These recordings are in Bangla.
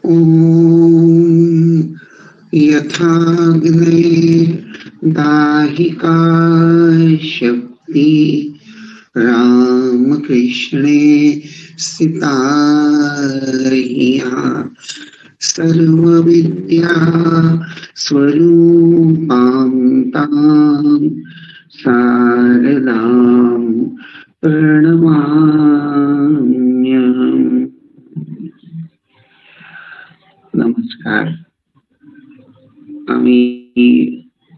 ॐ यथाग्ने दाहिका शक्ति रामकृष्णे स्थिता सर्वविद्या स्वरूपां तां शारदां प्रणमाम्यहम्। নমস্কার, আমি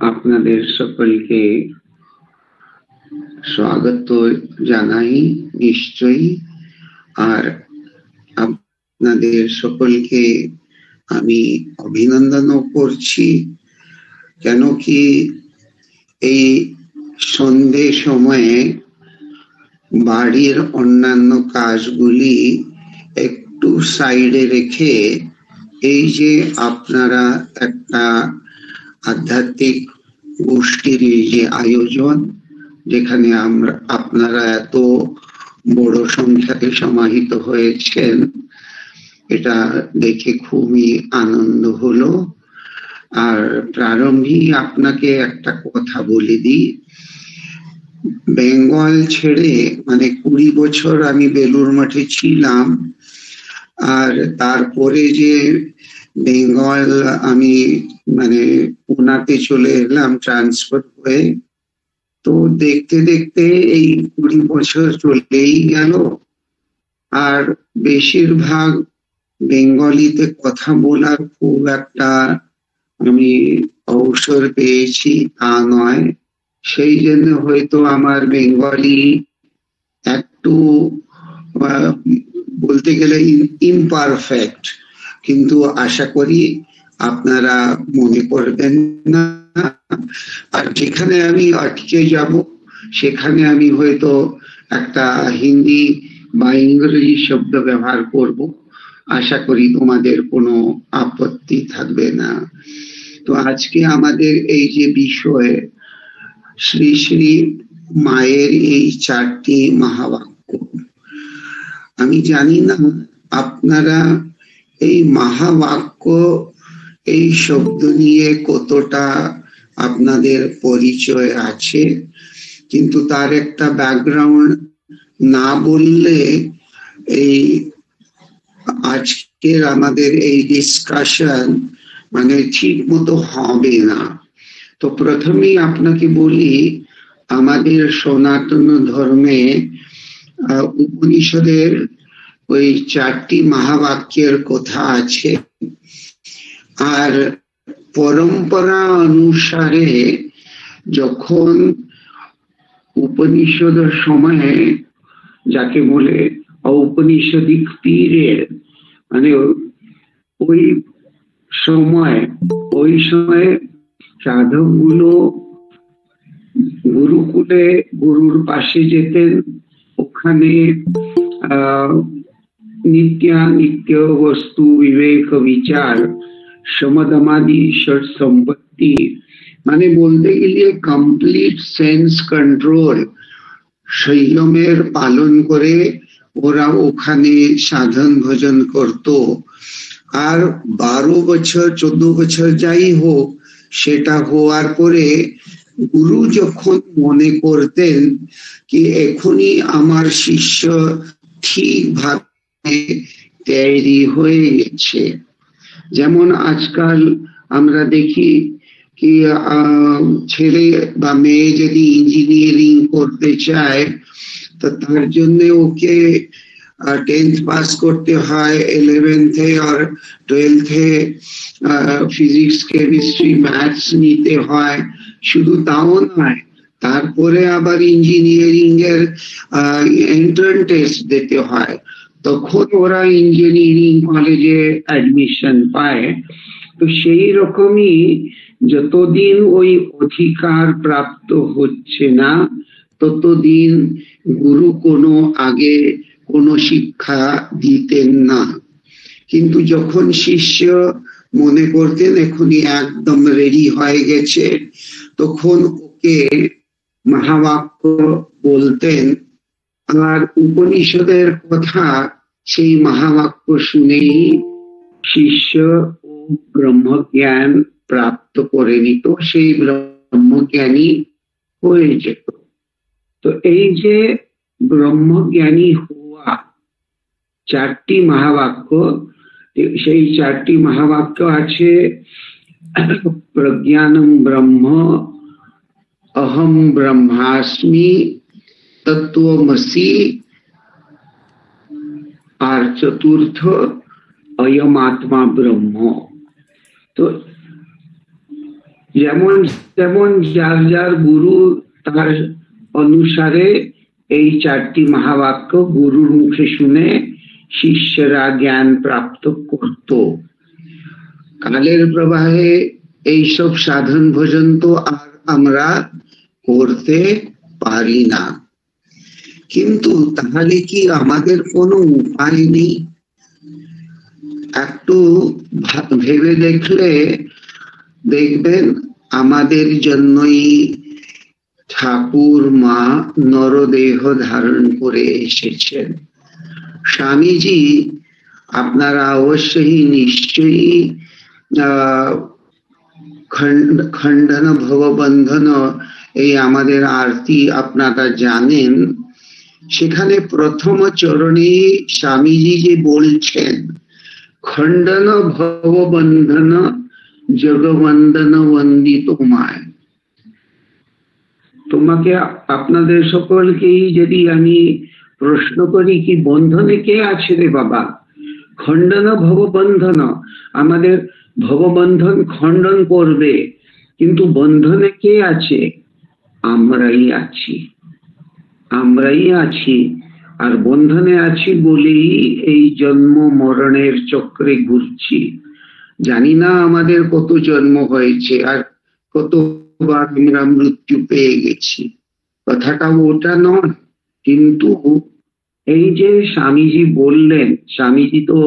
আপনাদের সকলকে স্বাগত জানাই নিশ্চয়ই। আর আপনাদের সকলকে আমি অভিনন্দনও করছি, কেন কি এই সন্ধে সময়ে বাড়ির অন্যান্য কাজগুলি একটু সাইডে রেখে এই যে আপনারা একটা আধ্যাত্মিক গোষ্ঠীর এই যে আয়োজন, যেখানে আপনারা এত বড় সংখ্যাতে সমাহিত হয়েছেন, এটা দেখে খুবই আনন্দ হলো। আর প্রারম্ভে আপনাকে একটা কথা বলে দিই, বেঙ্গল ছেড়ে 20 বছর আমি বেলুড় মঠে ছিলাম, আর তারপরে যে বেঙ্গল আমি পুনাতে চলে এলাম ট্রান্সফার হয়ে। তো দেখতে দেখতে এই 20 বছর চলেই গেল, আর বেশিরভাগ বেঙ্গলিতে কথা বলার খুব একটা আমি অবসর পেয়েছি তা নয়। সেই জন্য হয়তো আমার বেঙ্গলি একটু বলতে গেলে ইমপারফেক্ট, কিন্তু আশা করি আপনারা মনে করবেন না। আর যেখানে আমি আটকে যাব সেখানে আমি হয়তো একটা হিন্দি বা ইংরেজি শব্দ ব্যবহার করব, আশা করি তোমাদের কোনো আপত্তি থাকবে না। তো আজকে আমাদের এই যে বিষয়, শ্রী শ্রী মায়ের এই 4টি মহাবাক্য। আমি জানি না আপনারা এই মহাবাক্য এই শব্দ নিয়ে কতটা আপনাদের পরিচয় আছে, কিন্তু তার একটা ব্যাকগ্রাউন্ড না বললে এই আজকের আমাদের এই ডিসকাশন ঠিক মতো হবে না। তো প্রথমেই আপনাকে বলি, আমাদের সনাতন ধর্মে উপনিষদের ওই 4টি মহাবাক্যের কথা আছে। আর পরম্পরা অনুসারে যখন উপনিষদের সময়ে, যাকে বলে ঔপনিষদিক পিরিয়ড, ওই সময় সাধকগুলো গুরুকুলে গুরুর পাশে যেতেন। ওখানে নিত্য বস্তু বিবেক বিচার সমদমাদি ষট সম্পত্তি, বলতে গেলে কমপ্লিট সেন্স কন্ট্রোল, সংযমের পালন করে ওরা ওখানে সাধন ভজন করত। আর 12 বছর 14 বছর যাই হোক, সেটা হওয়ার পরে গুরু যখন মনে করতেন কি এখনই আমার শিষ্য ঠিকভাবে তৈরি হয়ে গেছে, যেমন আজকাল আমরা দেখি কি ছেলে বা মেয়ে যদি ইঞ্জিনিয়ারিং করতে চায়, তো তার জন্য ওকে 10th পাস করতে হয়, 11th আর 12th ফিজিক্স কেমিস্ট্রি ম্যাথস নিতে হয়। শুধু তাও নয়, তারপরে আবার ইঞ্জিনিয়ারিং এর এন্ট্রান্স টেস্ট দিতে হয়, তখন ওরা ইঞ্জিনিয়ারিং কলেজে অ্যাডমিশন পায়। তো সেই রকমই যতদিন ওই অধিকার প্রাপ্ত হচ্ছে না, ততদিন গুরু আগে কোনো শিক্ষা দিতেন না। কিন্তু যখন শিষ্য মনে করতেন এখনই একদম রেডি হয়ে গেছে, তখন ওকে মহাবাক্য বলতেন। আর উপনিষদের কথা সেই মহাবাক্য শুনেই শিষ্য ও ব্রহ্মজ্ঞান প্রাপ্ত করে নিত, সেই ব্রহ্মজ্ঞানী হয়ে যেত। তো এই যে ব্রহ্মজ্ঞানী হওয়া, চারটি মহাবাক্য, সেই চারটি মহাবাক্য আছে প্রজ্ঞানম ব্রহ্ম, অহম ব্রহ্মাস্মি, তত্ত্বমসি, আর চতুর্থ অয়ম আত্মা ব্রহ্ম। তো যেমন যেমন যার যার গুরু তার অনুসারে এই চারটি মহাবাক্য গুরুর মুখে শুনে শিষ্যরা জ্ঞান প্রাপ্ত করত। কালের প্রবাহে এইসব সাধন ভোজন তো আর আমরা করতে পারি না, কিন্তু তাহলে কি আমাদের কোনো উপায় নেই? একটু ভেবে দেখলে দেখবেন আমাদের জন্যই ঠাকুর মা নরদেহ ধারণ করে এসেছেন। স্বামীজি, আপনারা অবশ্যই নিশ্চয়ই খণ্ডন ভববন্ধন এই আমাদের আরতি আপনারা জানেন। সেখানে প্রথম চরণে স্বামীজি যে বলছেন, খণ্ডন ভববন্ধন জগবন্দন বন্দিত মায়। তোমাকে, আপনাদের সকলকেই যদি আমি প্রশ্ন করি, কি বন্ধনে কে আছে রে বাবা? খণ্ডন ভববন্ধন, আমাদের ভববন্ধন খণ্ডন করবে, কিন্তু বন্ধনে কে আছে? আমরাই আছি, আমরাই আছি। আর বন্ধনে আছি বলেই এই জন্ম মরণের চক্রে ঘুরছি। জানি না আমাদের কত জন্ম হয়েছে আর কতবার আমরা মৃত্যু পেয়ে গেছি, কথাটা ওটা নয়। কিন্তু এই যে স্বামীজি বললেন, স্বামীজি তো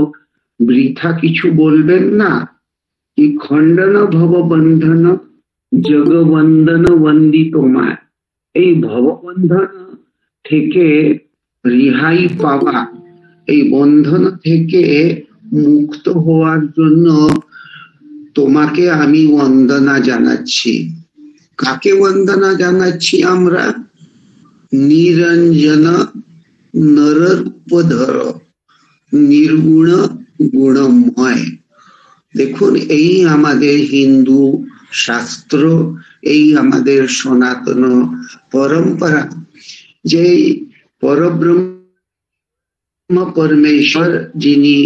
বৃথা কিছু বলবেন না। কি খণ্ডন ভববন্ধন জগবন্দন বন্দিত মায়, এই ভববন্ধন থেকে রেহাই পাওয়া, এই বন্ধন থেকে মুক্ত হওয়ার জন্য তোমাকে আমি বন্দনা জানাচ্ছি। কাকে বন্দনা জানাচ্ছি আমরা? নিরঞ্জন নরূপধর নির্গুণ গুণময়। দেখুন, এই আমাদের হিন্দু শাস্ত্র, এই আমাদের সনাতন পরম্পরা, যে পরব্রহ্ম পরমেশ্বর যিনি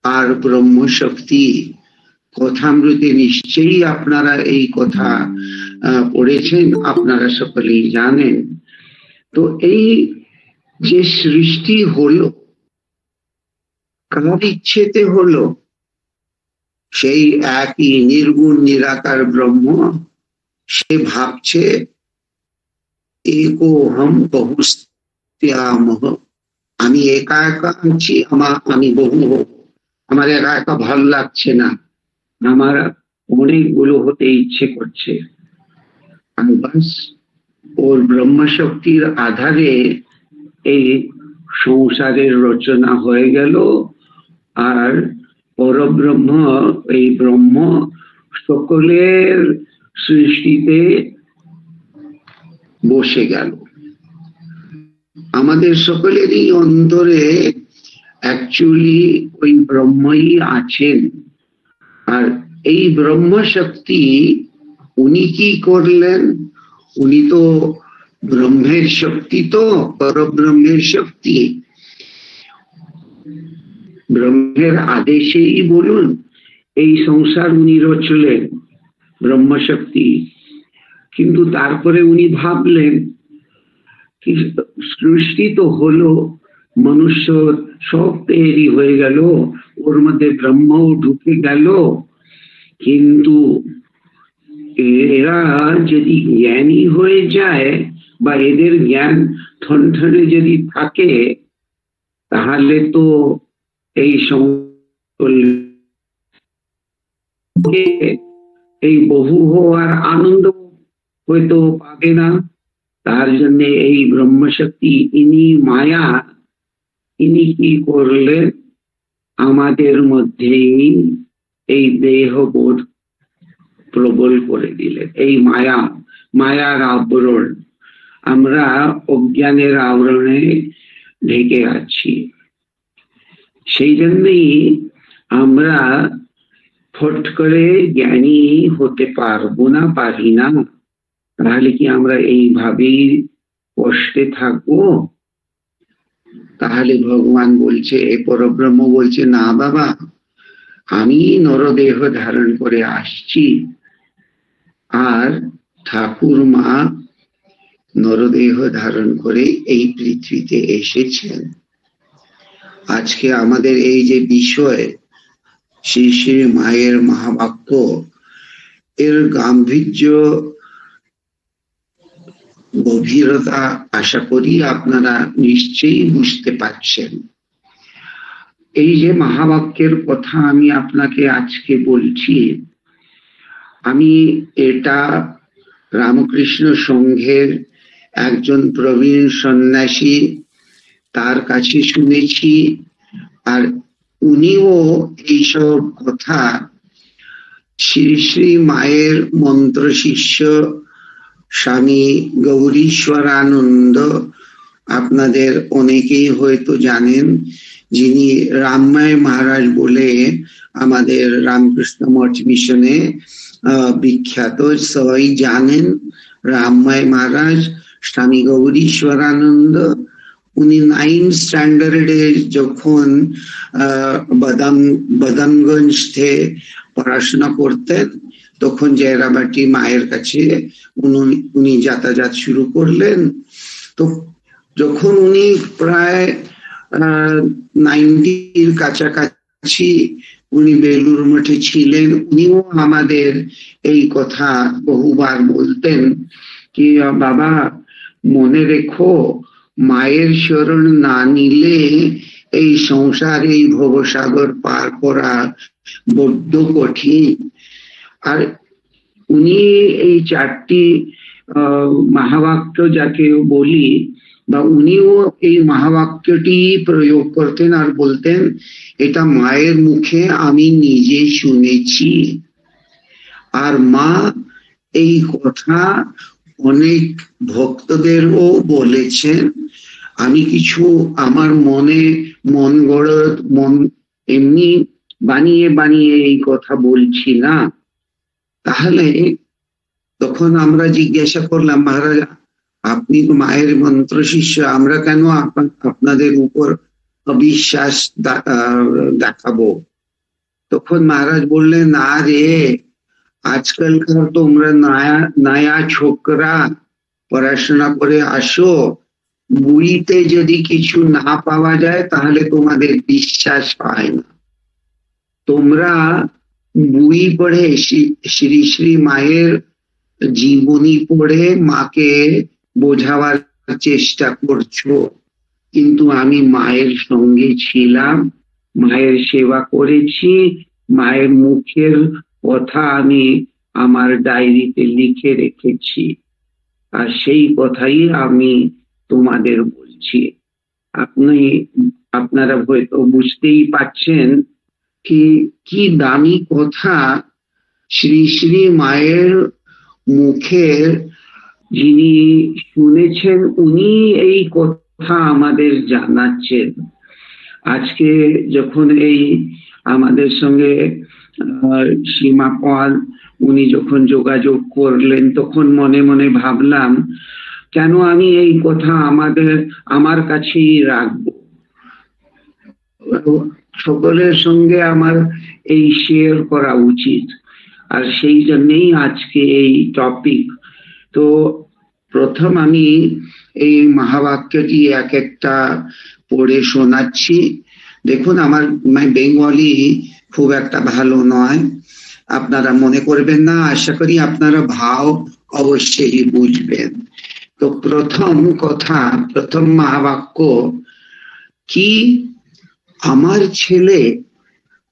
আর ব্রহ্ম শক্তি, কথামৃতে নিশ্চয়ই আপনারা এই কথা পড়েছেন, আপনারা সকলেই জানেন। তো এই যে সৃষ্টি হলো, কার ইচ্ছেতে হলো? সেই একই নির্গুণ নিরাকার ব্রহ্ম, সে ভাবছে একোহম বহুস্ত্যামহ, আমি একা একা আছি, আমি বহু হব, আমার একা একা ভালো লাগছে না, আমার অনেকগুলো হতে ইচ্ছে করছে। আর বাস, ওর ব্রহ্মশক্তির আধারে এই সংসারের রচনা হয়ে গেল। আর পরব্রহ্ম, এই ব্রহ্ম সকলের সৃষ্টিতে বসে গেল। আমাদের সকলেরই অন্তরে অ্যাকচুয়ালি ওই ব্রহ্মই আছেন। আর এই ব্রহ্ম শক্তি উনি কি করলেন? উনি তো ব্রহ্মের শক্তি, তো পরব্রহ্মের শক্তি, ব্রহ্মের আদেশেই বলুন এই সংসার উনি রচলেন, ব্রহ্মশক্তি। কিন্তু তারপরে উনি ভাবলেন কি সৃষ্টি তো হলো, মনুষ্য সব তৈরি হয়ে গেল, ওর মধ্যে ব্রহ্মও ঢুকে গেল, কিন্তু এরা যদি জ্ঞানী হয়ে যায় বা এদের জ্ঞান ঠনঠনে যদি থাকে, তাহলে তো এই এই বহু হওয়ার আনন্দ হয়তো পাবে না। তার জন্য এই ব্রহ্মশক্তি, ইনি মায়া, ইনি কি করলেন? আমাদের মধ্যেই এই দেহবোধ প্রবল করে দিলেন। এই মায়ার আবরণ, আমরা অজ্ঞানের আবরণে ঢেকে আছি। সেই জন্যই আমরা ফট করে জ্ঞানী হতে পারবো না, পারি না। তাহলে কি আমরা এইভাবেই কষ্টে থাকবো? তাহলে ভগবান বলছে, পরব্রহ্ম বলছে, না বাবা, আমি নরদেহ ধারণ করে আসছি, আর ঠাকুর মা নরদেহ ধারণ করে এই পৃথিবীতে এসেছেন। আজকে আমাদের এই যে বিষয়, শ্রী শ্রী মায়ের মহাবাক্য, এর গাম্ভীর্য, গভীরতা আশা করি আপনারা নিশ্চয়ই বুঝতে পারছেন। এই যে মহাবাক্যের কথা আমি আপনাকে আজকে বলছি, আমি এটা রামকৃষ্ণ সংঘের একজন প্রবীণ সন্ন্যাসী, তার কাছে শুনেছি। আর উনিও এইসব কথা শ্রী শ্রী মায়ের মন্ত্র শিষ্য স্বামী গৌরীশ্বরানন্দ, আপনাদের অনেকেই হয়তো জানেন, যিনি রামমায় মহারাজ বলে আমাদের রামকৃষ্ণ মঠ মিশনে বিখ্যাত, সবাই জানেন রামমায় মহারাজ। স্বামী গৌরীশ্বরানন্দ, উনি 9th স্ট্যান্ডার্ডে যখন বদামগঞ্জ থেকে পড়াশোনা করতেন, তখন জয়রাবাটি মায়ের কাছে উনি যাতায়াত শুরু করলেন। তো যখন উনি প্রায় 90-র কাছাকাছি উনি বেলুর মঠে ছিলেন, উনিও আমাদের এই কথা বহুবার বলতেন কি, বাবা মনে রেখো, মায়ের শরণ না নিলে এই সংসার, এই ভবসাগর পার করা বড্ড কঠিন। আর উনি এই 4টি মহাবাক্য যাকে বলি, বা উনিও এই মহাবাক্যটি প্রয়োগ করতেন আর বলতেন, এটা মায়ের মুখে আমি নিজে শুনেছি। আর মা এই কথা অনেক ভক্তদেরও বলেছেন। আমি কিছু আমার মন গড় এমনি বানিয়ে বানিয়ে এই কথা বলছি না। তাহলে তখন আমরা জিজ্ঞাসা করলাম, মহারাজ আপনি তো মায়ের মন্ত্র শিষ্য, আমরা কেন আপনাদের উপর অবিশ্বাস দেখাবো? তখন মহারাজ বললেন, না রে, আজকালকার তোমরা নয়া ছোকরা, পড়াশোনা করে আসো, বইতে যদি কিছু না পাওয়া যায় তাহলে তোমাদের বিশ্বাস পায় না। তোমরা বই পড়ে শ্রী শ্রী মায়ের জীবনী পড়ে মাকে বোঝাবার চেষ্টা করছো, কিন্তু আমি মায়ের সঙ্গে ছিলাম, মায়ের সেবা করেছি, মায়ের মুখের কথা আমি আমার ডায়েরিতে লিখে রেখেছি, আর সেই কথাই আমি তোমাদের বলছি। আপনারা হয়তো বুঝতেই পাচ্ছেন কি দামি কথা শ্রী শ্রী মায়ের মুখের যিনি শুনেছেন, উনি এই কথা আমাদের জানাচ্ছেন। আজকে যখন এই আমাদের সঙ্গে সীমা পাল উনি যখন যোগাযোগ করলেন, তখন মনে মনে ভাবলাম, কেন আমি এই কথা আমার কাছেই রাখবো, সকলের সঙ্গে আমার এই শেয়ার করা উচিত। আর সেই জন্যই আজকে এই টপিক। তো প্রথম আমি এই মহাবাক্যটি এক একটা পড়ে শোনাচ্ছি। দেখুন, আমার বেঙ্গলি খুব একটা ভালো নয়, আপনারা মনে করবেন না, আশা করি আপনারা ভাব অবশ্যই বুঝবেন। তো প্রথম কথা, প্রথম মহাবাক্য কি, আমার ছেলে,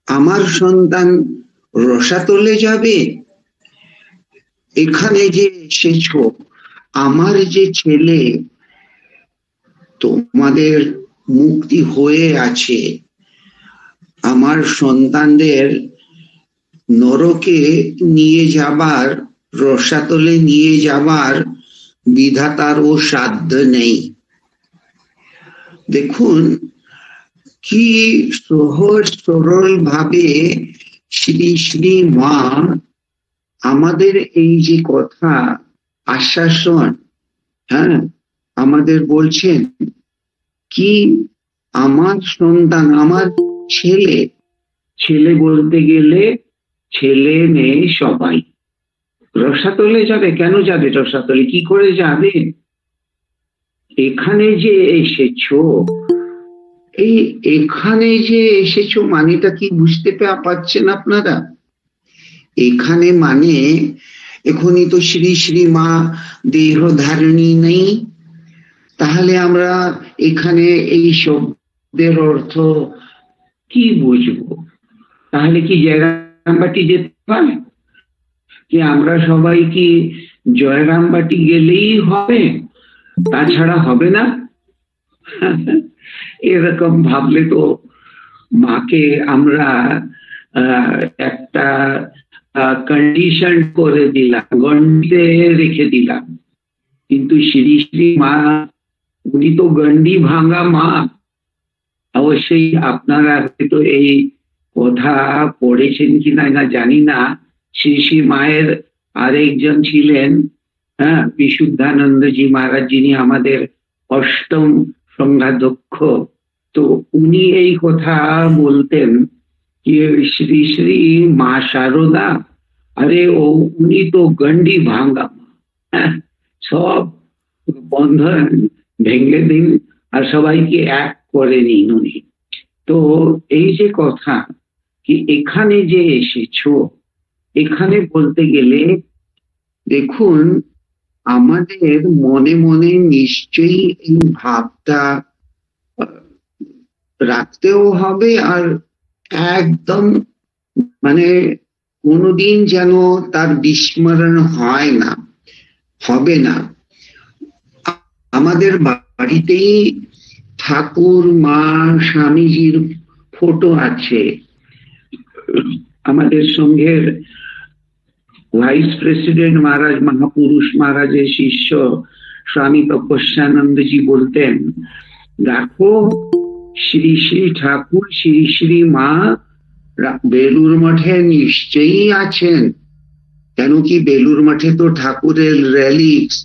আমার সন্তান রসাতলে যাবে? এখানে যে এসেছ, আমার যে ছেলে, তোমাদের মুক্তি হয়ে আছে, আমার সন্তানদের নরকে নিয়ে যাবার, রসাতলে নিয়ে যাবার বিধাতারও সাধ্য নেই। দেখুন কি সহজ সরল ভাবে শ্রী শ্রী মা আমাদের এই যে কথা আশ্বাসন, হ্যাঁ, আমাদের বলছেন কি আমার সন্তান, আমার ছেলে, ছেলে বলতে গেলে ছেলে মেয়ে সবাই রসাতলে যাবে। কেন যাবে রসাতলে? কি করে যাবে? এখানে যে এসেছো, এই এখানে যে এসেছো মানেটা কি বুঝতে পারছেন আপনারা? এখানে মানে এখনই তো শ্রী শ্রী মা দেহ ধারণী নেই, তাহলে আমরা এখানে এই শব্দের অর্থ কি বুঝবো? তাহলে কি জয়রামবাটি যেতে হয়? কি আমরা সবাই কি জয়রামবাটি গেলেই হবে, তাছাড়া হবে না? এরকম ভাবলে তো মাকে আমরা একটা কন্ডিশন করে দিলাম, গন্ডিতে রেখে দিলাম। কিন্তু শ্রী শ্রী মা উনি তো গন্ডি ভাঙা মা। অবশ্যই আপনারা হয়তো এই কথা পড়েছেন কিনা না জানি না, শ্রী শ্রী মায়ের আরেকজন ছিলেন, হ্যাঁ, বিশুদ্ধানন্দজি মহারাজ, যিনি আমাদের অষ্টম সংঘাধ্যক্ষ। তো উনি এই কথা বলতেন कि श्री श्री माँ शारदा, अरे ओ उनी तो गंडी भांगा, सब बंधन ভেঙে দিন আর সবাইকে এক করে নিন উনি। তো এই যে কথা কি এখানে যে এসেছো, এখানে বলতে গেলে দেখুন আমাদের মনে মনে নিশ্চয়ই এই ভাবটা রাখতেও হবে, আর একদম মানে কোনোদিন যেন তার বিস্মরণ হয় না, হবে না। আমাদের বাড়িতেই ঠাকুর, মা, স্বামীজির ফটো আছে। আমাদের সঙ্গের ভাইস প্রেসিডেন্ট মহারাজ, মহাপুরুষ মহারাজের শিষ্য স্বামী তপস্যানন্দজি বলতেন, দেখো শ্রী শ্রী ঠাকুর, শ্রী শ্রী মা বেলুর মঠে নিশ্চয়ই আছেন। কেন কি বেলুর মঠে তো ঠাকুরের রেলিক্স,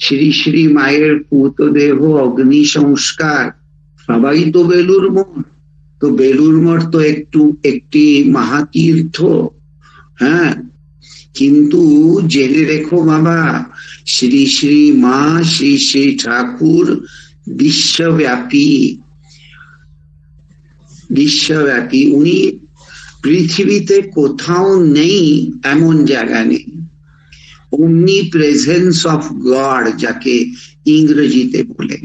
শ্রী শ্রী মায়ের পুতদেহ, অগ্নি সংস্কার সবাই তো বেলুর মঠ। তো বেলুর মঠ তো একটি মহাতীর্থ, হ্যাঁ। কিন্তু জেনে রেখো বাবা, শ্রী শ্রী মা, শ্রী শ্রী ঠাকুর বিশ্বব্যাপী, বিশ্বব্যাপী। উনি পৃথিবীতে কোথাও নেই এমন জায়গা নেই। omni presence of God যাকে ইংরেজিতে বলে,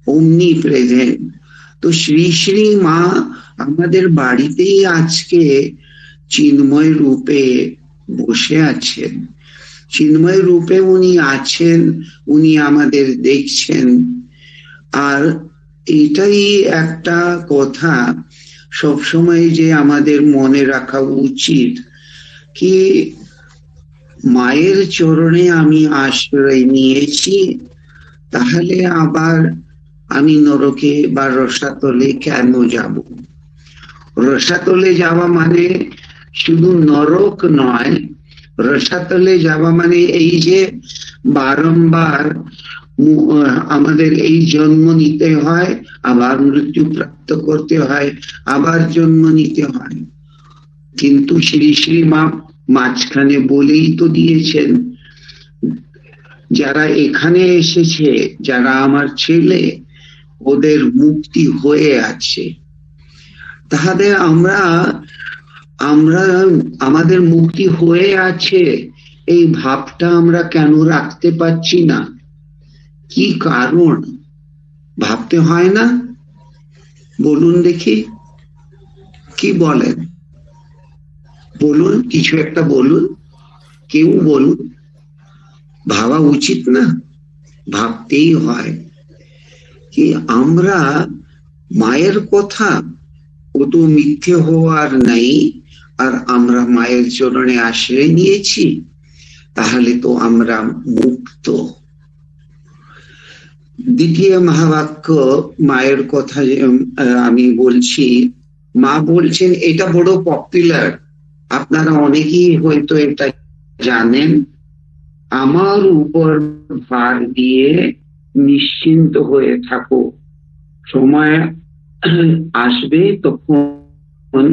omni present। তো শ্রী শ্রী মা আমাদের বাড়িতেই আজকে চিন্ময় রূপে বসে আছেন, চিন্ময় রূপে উনি আছেন, উনি আমাদের দেখছেন। আর এটাই একটা কথা সবসময় যে আমাদের মনে রাখা উচিত কি মায়ের চরণে আমি আশ্রয় নিয়েছি, তাহলে আবার আমি নরকে বা রসাতলে কেন যাব? রসাতলে যাওয়া মানে শুধু নরক নয়, রসাতলে যাওয়া মানে এই যে বারংবার আমাদের এই জন্ম নিতে হয়, আবার মৃত্যু প্রাপ্ত করতে হয়, আবার জন্ম নিতে হয়। কিন্তু শ্রী শ্রী মা মাঝখানে বলেই তো দিয়েছেন, যারা এখানে এসেছে, যারা আমার ছেলে, ওদের মুক্তি হয়ে আছে। তাহলে আমরা আমাদের মুক্তি হয়ে আছে এই ভাবটা আমরা কেন রাখতে পারছি না? কি কারণ ভাবতে হয় না? বলুন দেখি, কি বলেন? বলুন, কিছু একটা বলুন, কেউ বলুন। ভাবা উচিত না? ভাবতেই হয় কি আমরা মায়ের কথা ও তো মিথ্যে হওয়ার নাই। আর আমরা মায়ের চরণে আশ্রয় নিয়েছি, তাহলে তো আমরা মুক্ত। দ্বিতীয় মহাবাক্য মায়ের কথা আমি বলছি। মা বলছেন, এটা বড় পপুলার, আপনারা অনেকেই হয়তো এটা জানেন। আমার উপর ভার দিয়ে নিশ্চিন্ত হয়ে থাকো, সময় আসবে তখন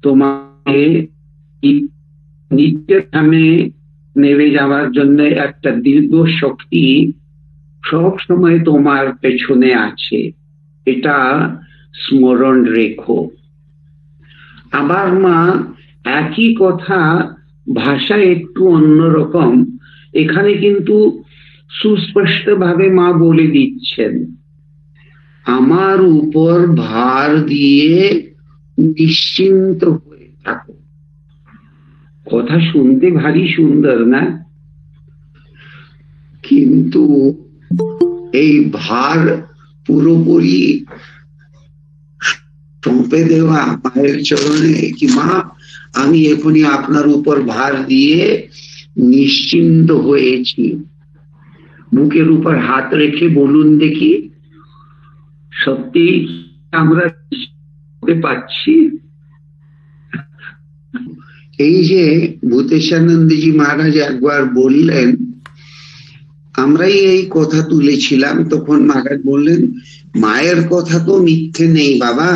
তোমাকে নিত্যের ধামে নেমে যাওয়ার জন্য একটা দীর্ঘ শক্তি সব সময় তোমার পেছনে আছে, এটা স্মরণ রেখো। আবার মা একই কথা, ভাষা একটু অন্যরকম, এখানে কিন্তু সুস্পষ্ট ভাবে মা বলে দিচ্ছেন, আমার উপর ভার দিয়ে নিশ্চিন্ত হয়ে থাকো। কথা শুনতে ভারী সুন্দর না? কিন্তু এই ভার পুরোপুরি সঁপে দেওয়া মায়ের চরণে, কি মা আমি এখনই আপনার উপর ভার দিয়ে নিশ্চিন্ত হয়েছি। বুকের উপর হাত রেখে বলুন দেখি, সত্যি আমরা পাচ্ছি? এই যে ভূতেশানন্দজি মহারাজ একবার বললেন, আমরাই এই কথা তুলেছিলাম, তখন মহারাজ বললেন, মায়ের কথা তো মিথ্যে নেই বাবা,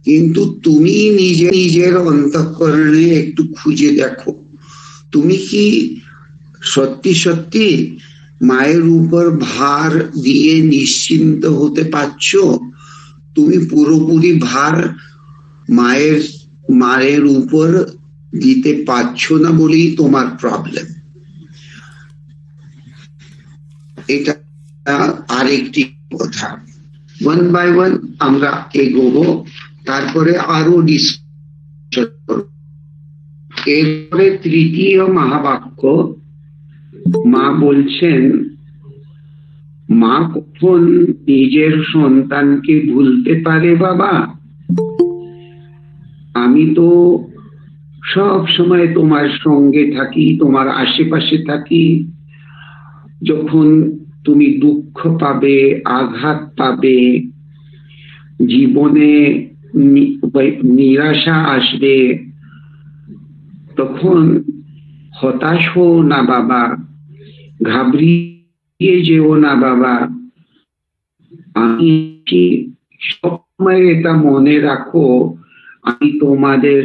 কিন্তু তুমি নিজের অন্তঃকরণে একটু খুঁজে দেখো, তুমি কি সত্যি সত্যি মায়ের উপর ভার দিয়ে নিশ্চিন্ত হতে পারছো? তুমি পুরোপুরি ভার মায়ের উপর দিতে পারছো না বলেই তোমার প্রবলেম। এটা আরেকটি কথা। ওয়ান বাই ওয়ান আমরা এগোবো, তারপরে আরো ডিসকাশন করব। এরপরে তৃতীয় মহাবাক্য, মা বলছেন, মা কখন নিজের সন্তানকে ভুলতে পারে বাবা? আমি তো সব সময় তোমার সঙ্গে থাকি, তোমার আশেপাশে থাকি। যখন তুমি দুঃখ পাবে, আঘাত পাবে, জীবনে নিরাশা আসবে, তখন হতাশ হও না বাবা, ঘাবড়িয়ে যেও না বাবা। আমি সবসময় এটা মনে রাখো, আমি তোমাদের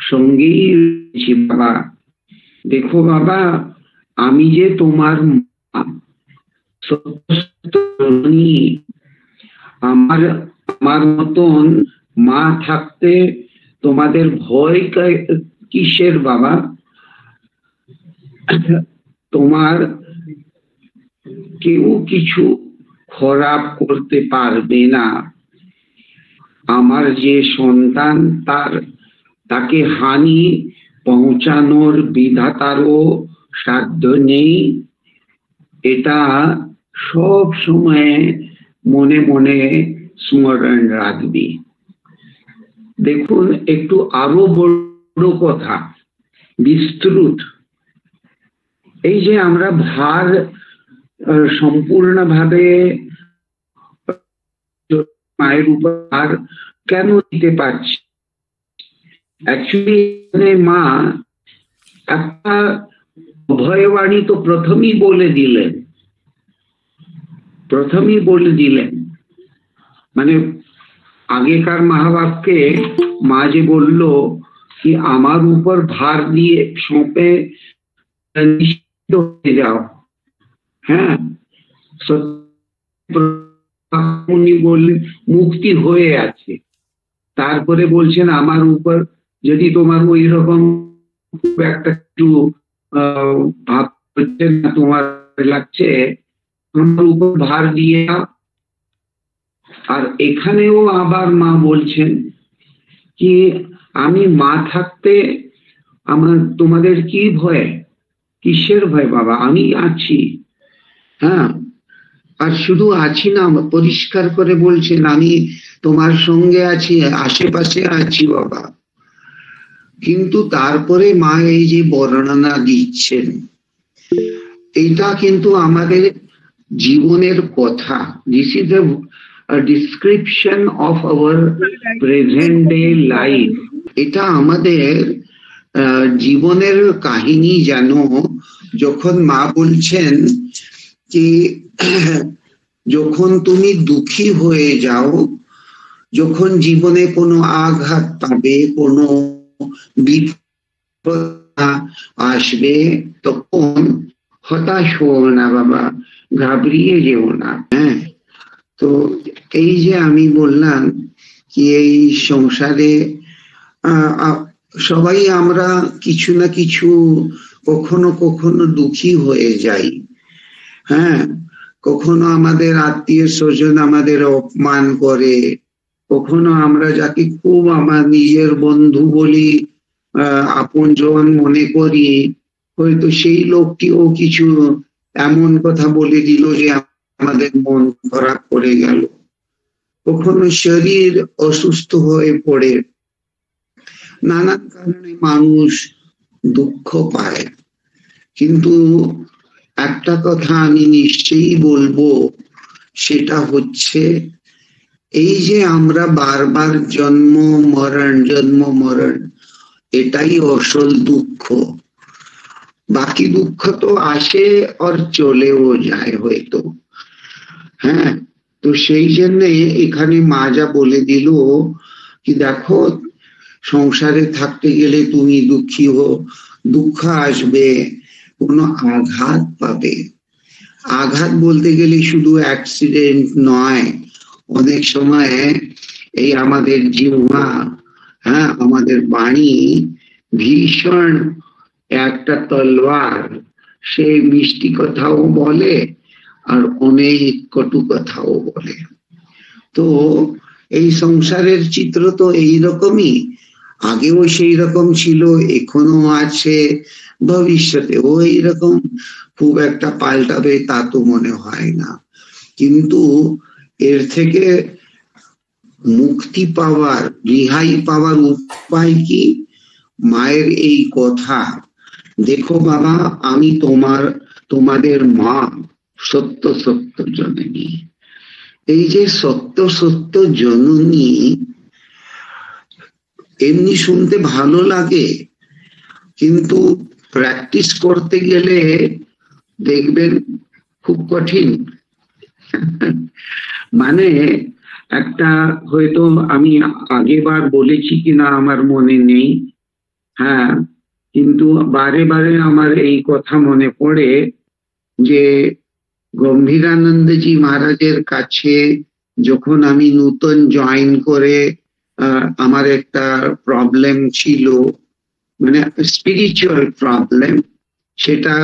সঙ্গেই রয়েছি বাবা। দেখো বাবা, আমি যে তোমার মা, আমার মতন মা থাকতে তোমাদের ভয় কিসের বাবা? তোমার কেউ কিছু খারাপ করতে পারবে না। আমার যে সন্তান, তাকে হানি পৌঁছানোর বিধাতারও সাধ্য নেই, এটা সব সময় মনে মনে স্মরণ রাখবি। দেখুন, একটু আরো বড় কথা, বিস্তৃত। এই যে আমরা ভার সম্পূর্ণভাবে মায়ের উপর ভার কেন দিতে পারছি, অ্যাকচুয়ালি মা একটা অভয়বাণী তো প্রথমেই বলে দিলেন। মানে আগেকার মহাবাক্যে মা যে বলল কি আমার উপর ভার দিয়ে সঁপে নিশ্চিত হয়ে যাও, হ্যাঁ, উনি বললেন মুক্তি হয়ে আছে। তারপরে বলছেন আমার উপর যদি তোমার ওই রকম একটা একটু ভাব হচ্ছে না, তোমার লাগছে, আমার উপর ভার দিয়ে। আর এখানেও আবার মা বলছেন কি আমি মা থাকতে আমার তোমাদের কি ভয়, কিসের ভয় বাবা, আমি আছি। হ্যাঁ, আর শুধু আছি না, পরিষ্কার করে বলছেন আমি তোমার সঙ্গে আছি, আশেপাশে আছি বাবা। কিন্তু তারপরে মা এই যে বর্ণনা দিচ্ছেন, এইটা কিন্তু আমাদের জীবনের কথা। This is a description of our present day life. এটা আমাদের জীবনের কাহিনী। যেন যখন মা বলছেন যে যখন তুমি দুঃখী হয়ে যাও, যখন জীবনে কোনো আঘাত পাবে, কোনো বিপদ আসবে, তখন হতাশ হও না বাবা, ঘাবড়িয়ে যেও না। হ্যাঁ, তো এই যে আমি বললাম কি এই সংসারে সবাই আমরা কিছু না কিছু কখনো কখনো দুঃখী হয়ে যাই। হ্যাঁ, কখনো আমাদের আত্মীয় স্বজন আমাদের অপমান করে, কখনো আমরা যাকে খুব আমার নিজের বন্ধু বলি, আপনজন মনে করি, হয়তো সেই লোকটিও কিছু এমন কথা বলে দিল যে আমাদের মন খারাপ করে গেল। কখনো শরীর অসুস্থ হয়ে পড়ে, নানান কারণে মানুষ দুঃখ পায়। কিন্তু একটা কথা আমি নিশ্চয়ই বলবো, সেটা হচ্ছে এই যে আমরা বারবার জন্ম মরণ, এটাই আসল দুঃখ। বাকি দুঃখ তো আসে আর চলেও যায় হয়তো। হ্যাঁ, তো সেই জন্য এখানে মা যা বলে দিল কি দেখো, সংসারে থাকতে গেলে তুমি দুঃখী হো, দুঃখ আসবে, কোনো আঘাত পাবে। আঘাত বলতে গেলে শুধু অ্যাক্সিডেন্ট নয়, অনেক সময় এই আমাদের জিহ্বা, হ্যাঁ আমাদের বাণী ভীষণ একটা তলোয়ার, সে মিষ্টি কথাও বলে আর অনেক কটু কথাও বলে। তো এই সংসারের চিত্র তো এইরকমই, আগেও সেই রকম ছিল, এখনো আছে, ভবিষ্যতেও এইরকম, খুব একটা পাল্টাবে তা তো মনে হয় না। কিন্তু এর থেকে মুক্তি পাওয়ার, রেহাই পাওয়ার উপায় কি? মায়ের এই কথা, দেখো বাবা আমি তোমাদের মা, সত্য সত্য জননী। এই যে সত্য সত্য জননী, এমনি শুনতে ভালো লাগে, কিন্তু প্র্যাকটিস করতে গেলে দেখবেন খুব কঠিন। মানে একটা, হয়তো আমি আগেবার বলেছি কিনা আমার মনে নেই, হ্যাঁ, কিন্তু বারে বারে আমার এই কথা মনে পড়ে যে গম্ভীরানন্দজি মহারাজের কাছে যখন আমি নতুন জয়েন করে, আমার একটা প্রবলেম ছিল, মানে স্পিরিচুয়াল প্রবলেম, সেটা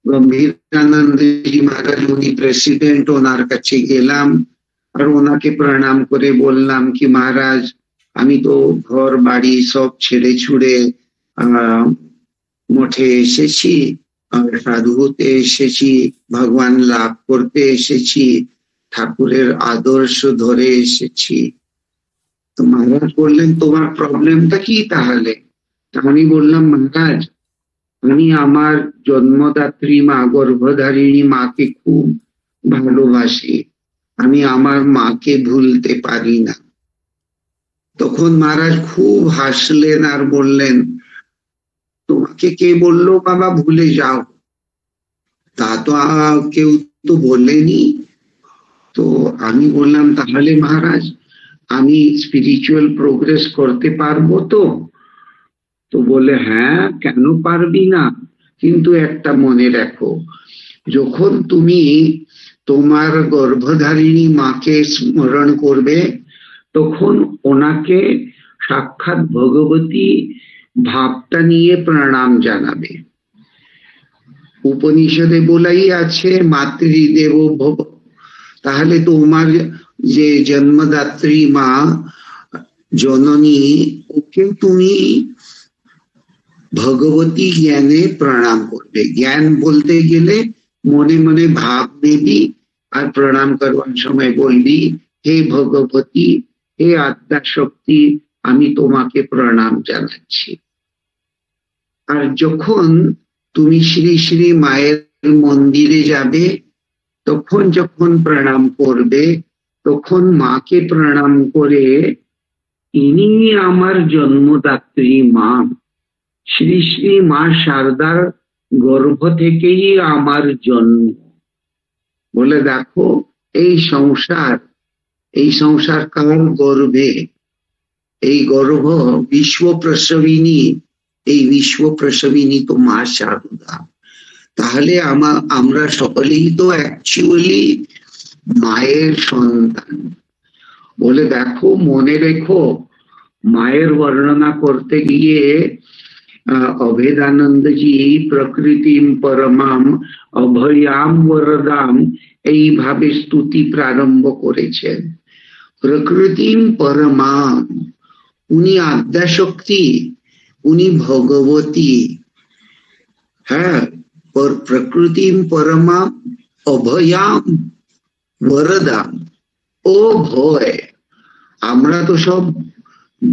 গম্ভীরানন্দজি মহারাজ উনি প্রেসিডেন্ট, ওনার কাছে গেলাম আর ওনাকে প্রণাম করে বললাম কি মহারাজ আমি তো ঘর বাড়ি সব ছেড়ে ছুড়ে মঠে এসেছি, সাধু হতে এসেছি, ভগবান লাভ করতে এসেছি, ঠাকুরের আদর্শ ধরে এসেছি। তো মহারাজ বললেন তোমার প্রবলেমটা কি তাহলে? আমি বললাম মহারাজ আমি আমার জন্মদাত্রী মা, গর্ভধারিণী মাকে খুব ভালোবাসি, আমি আমার মাকে ভুলতে পারি না। তখন মহারাজ খুব হাসলেন আর বললেন তোমাকে কে বললো বাবা ভুলে যাও? তা তো কেউ তো বলেনি। তো আমি বললাম তাহলে মহারাজ আমি স্পিরিচুয়াল প্রোগ্রেস করতে পারবো তো? তো বলে হ্যাঁ কেন পারবি না, কিন্তু একটা মনে রাখো, যখন তুমি তোমার গর্ভধারিণী মাকে স্মরণ করবে তখন ওনাকে সাক্ষাৎ ভগবতী ভাবটা নিয়ে প্রণাম জানাবে। উপনিষদে বলাই আছে মাতৃদেব ভব, তাহলে তোমার যে জন্মদাত্রী মা জননী, ওকে তুমি ভগবতী জ্ঞানে প্রণাম করবে। জ্ঞান বলতে গেলে মনে মনে ভাব নেবি আর প্রণাম করবার সময় বলবি, হে ভগবতী, হে আত্মা শক্তি, আমি তোমাকে প্রণাম জানাচ্ছি। আর যখন তুমি শ্রী শ্রী মায়ের মন্দিরে যাবে, তখন যখন প্রণাম করবে, তখন মাকে প্রণাম করে, ইনি আমার জন্মদাত্রী মা, শ্রী শ্রী মা শারদার গর্ভ থেকেই আমার জন্ম। বলে দেখো, এই সংসার কার গর্ভে? এই গর্ভ বিশ্ব প্রসবিনী, এই বিশ্ব প্রসবিনী তো মা শারদা। তাহলে আমরা সকলেই তো অ্যাকচুয়ালি মায়ের সন্তান। বলে দেখো, মনে রেখো, মায়ের বর্ণনা করতে গিয়ে অভেদানন্দজি প্রকৃতিম পরমাম অভয়াম বরদাম এইভাবে স্তুতি প্রারম্ভ করেছেন। প্রকৃতিম পরমাম, উনি আদ্যাশক্তি, উনি ভগবতী। হ্যাঁ, প্রকৃতিম পরমাম অভয়াম বরদাম। ও ভয়, আমরা তো সব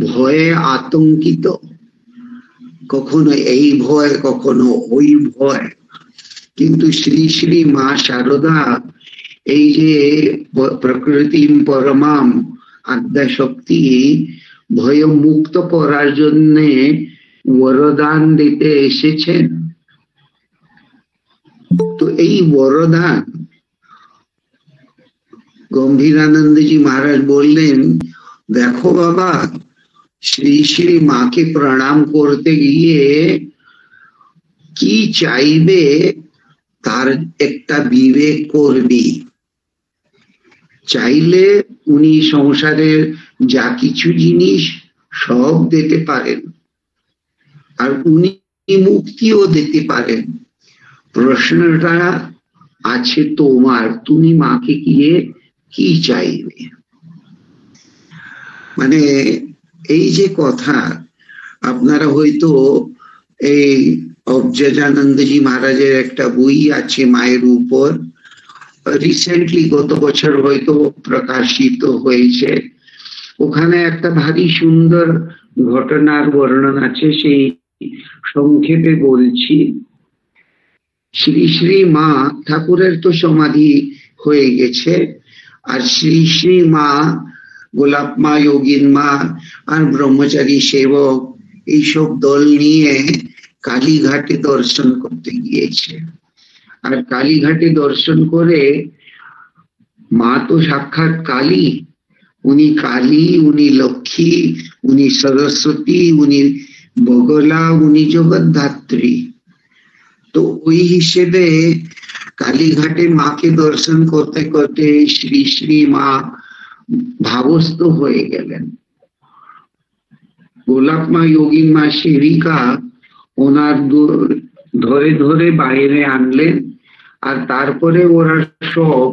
ভয়ে আতঙ্কিত, কখনো এই ভয়, কখনো ওই ভয়। কিন্তু শ্রী শ্রী মা শারদা এই যে প্রকৃতিম পরমাম আদ্যাশক্তি, ভয় মুক্ত করার জন্যে বরদান দিতে এসেছেন। তো এই বরদান গম্ভীরানন্দজি মহারাজ বললেন, দেখো বাবা, শ্রী শ্রী মাকে প্রণাম করতে গিয়ে কি চাইবে তার একটা বিবেক করবি। চাইলে উনি সংসারের যা কিছু জিনিস সব দিতে পারেন, আর উনি মুক্তিও দিতে পারেন। প্রশ্নটা আছে তোমার, তুমি মাকে গিয়ে কি চাইবে। মানে এই যে কথা, আপনারা হয়তো এই অবজাজানন্দজি মহারাজের একটা বই আছে মায়ের উপর, রিসেন্টলি গত বছর হয়তো প্রকাশিত হয়েছে। ওখানে একটা ভারী সুন্দর ঘটনার বর্ণনা আছে, সেই সংক্ষেপে বলছি। শ্রী শ্রী মা ঠাকুরের তো সমাধি হয়ে গেছে, আর শ্রী শ্রী মা, গোলাপ মা, যোগিন মা আর ব্রহ্মচারী সেবক এইসব দল নিয়ে কালীঘাটে দর্শন করতে গিয়েছে। আর কালীঘাটে দর্শন করে, মা তো সাক্ষাৎ কালী, উনি কালী, উনি লক্ষ্মী, উনি সরস্বতী, উনি বগলা, উনি জগদ্ধাত্রী। তো ওই হিসেবে কালীঘাটে মাকে দর্শন করতে করতে শ্রী শ্রী মা ভাবস্থ হয়ে গেলেন। গোলাপ মা, যোগিন মা, সেবিকা ওনার ধরে ধরে বাইরে আনলেন, আর তারপরে ওরা সব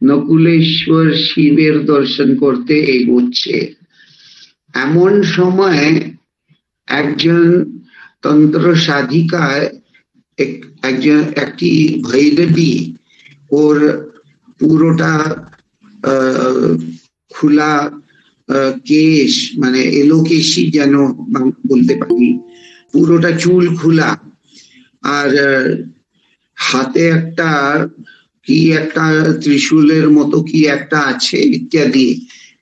নকুলেশ্বর শিবের দর্শন করতে এগোচ্ছে। এমন সময় একজন তন্ত্র সাধিকা, একটি ভৈরবী, ওর পুরোটা খোলা কেশ, মানে এলোকেশি যেন বলতে পারি, পুরোটা চুল খোলা, আর হাতে একটা ত্রিশূলের মতো কি একটা আছে ইত্যাদি।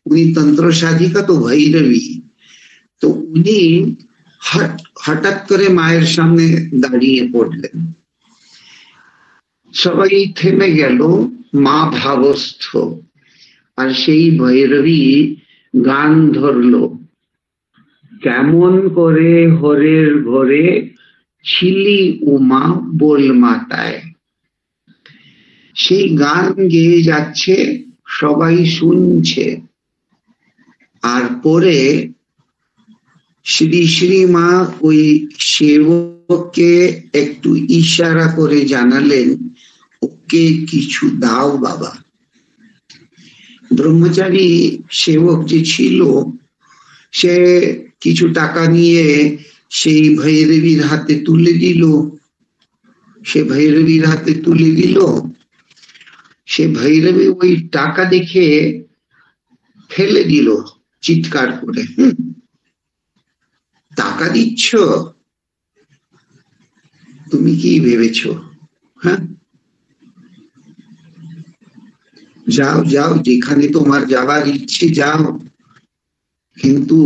উনি তন্ত্র সাধিকা তো ভৈরবী। তো উনি হঠাৎ করে মায়ের সামনে দাঁড়িয়ে পড়লেন। সবাই থেমে গেল, মা ভাবস্থ। আর সেই ভৈরবী গান ধরলো, কেমন করে হরের ঘরে ছিলি উমা বল মাতায়। সেই গান গেয়ে যাচ্ছে, সবাই শুনছে। আর পরে শ্রী শ্রী মা ওই সেবককে একটু ইশারা করে জানালেন, ওকে কিছু দাও বাবা। ব্রহ্মচারী সেবক যে ছিল, সে কিছু টাকা নিয়ে সেই ভৈরবীর হাতে তুলে দিল। সে ভৈরবী ওই টাকা দেখে ফেলে দিল চিৎকার করে, টাকা দিচ্ছ, তুমি কি ভেবেছো? হ্যাঁ, যাও যাও, যেখানে তোমার যাবার ইচ্ছে যাও, কিন্তু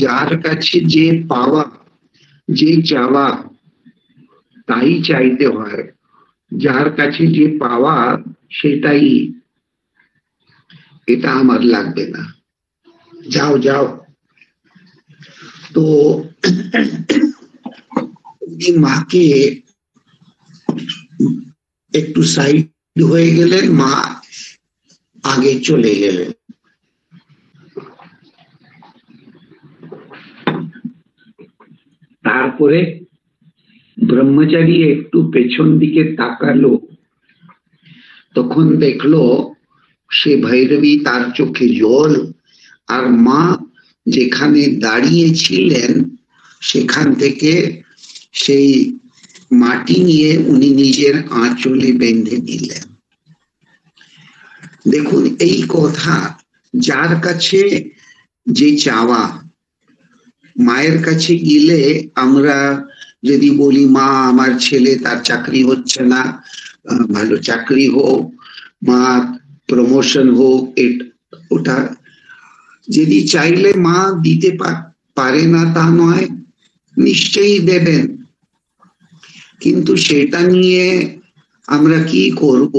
যার কাছে যে পাওয়া, যে চাওয়া, তাই চাইতে হয়। যার কাছে যে পাওয়া সেটাই, এটা আমার লাগবে না, যাও যাও। তো উনি মাকে একটু সাইড হয়ে গেলেন, মা আগে চলে গেলেন। তারপরে ব্রহ্মচারী একটু পেছন দিকে তাকালো, তখন দেখলো সে ভৈরবী, তার চোখে জল, আর মা যেখানে দাঁড়িয়েছিলেন সেখান থেকে সেই মাটি নিয়ে উনি নিজের আঁচলে বেঁধে দিলেন। দেখুন এই কথা, যার কাছে যে চাওয়া, মায়ের কাছে গেলে আমরা যদি বলি মা আমার ছেলে, তার চাকরি হচ্ছে না, ভালো চাকরি হোক, মা প্রমোশন হোক, ওটা যদি চাইলে মা দিতে পারে না তা নয়, নিশ্চয়ই দেবেন, কিন্তু সেটা নিয়ে আমরা কি করব?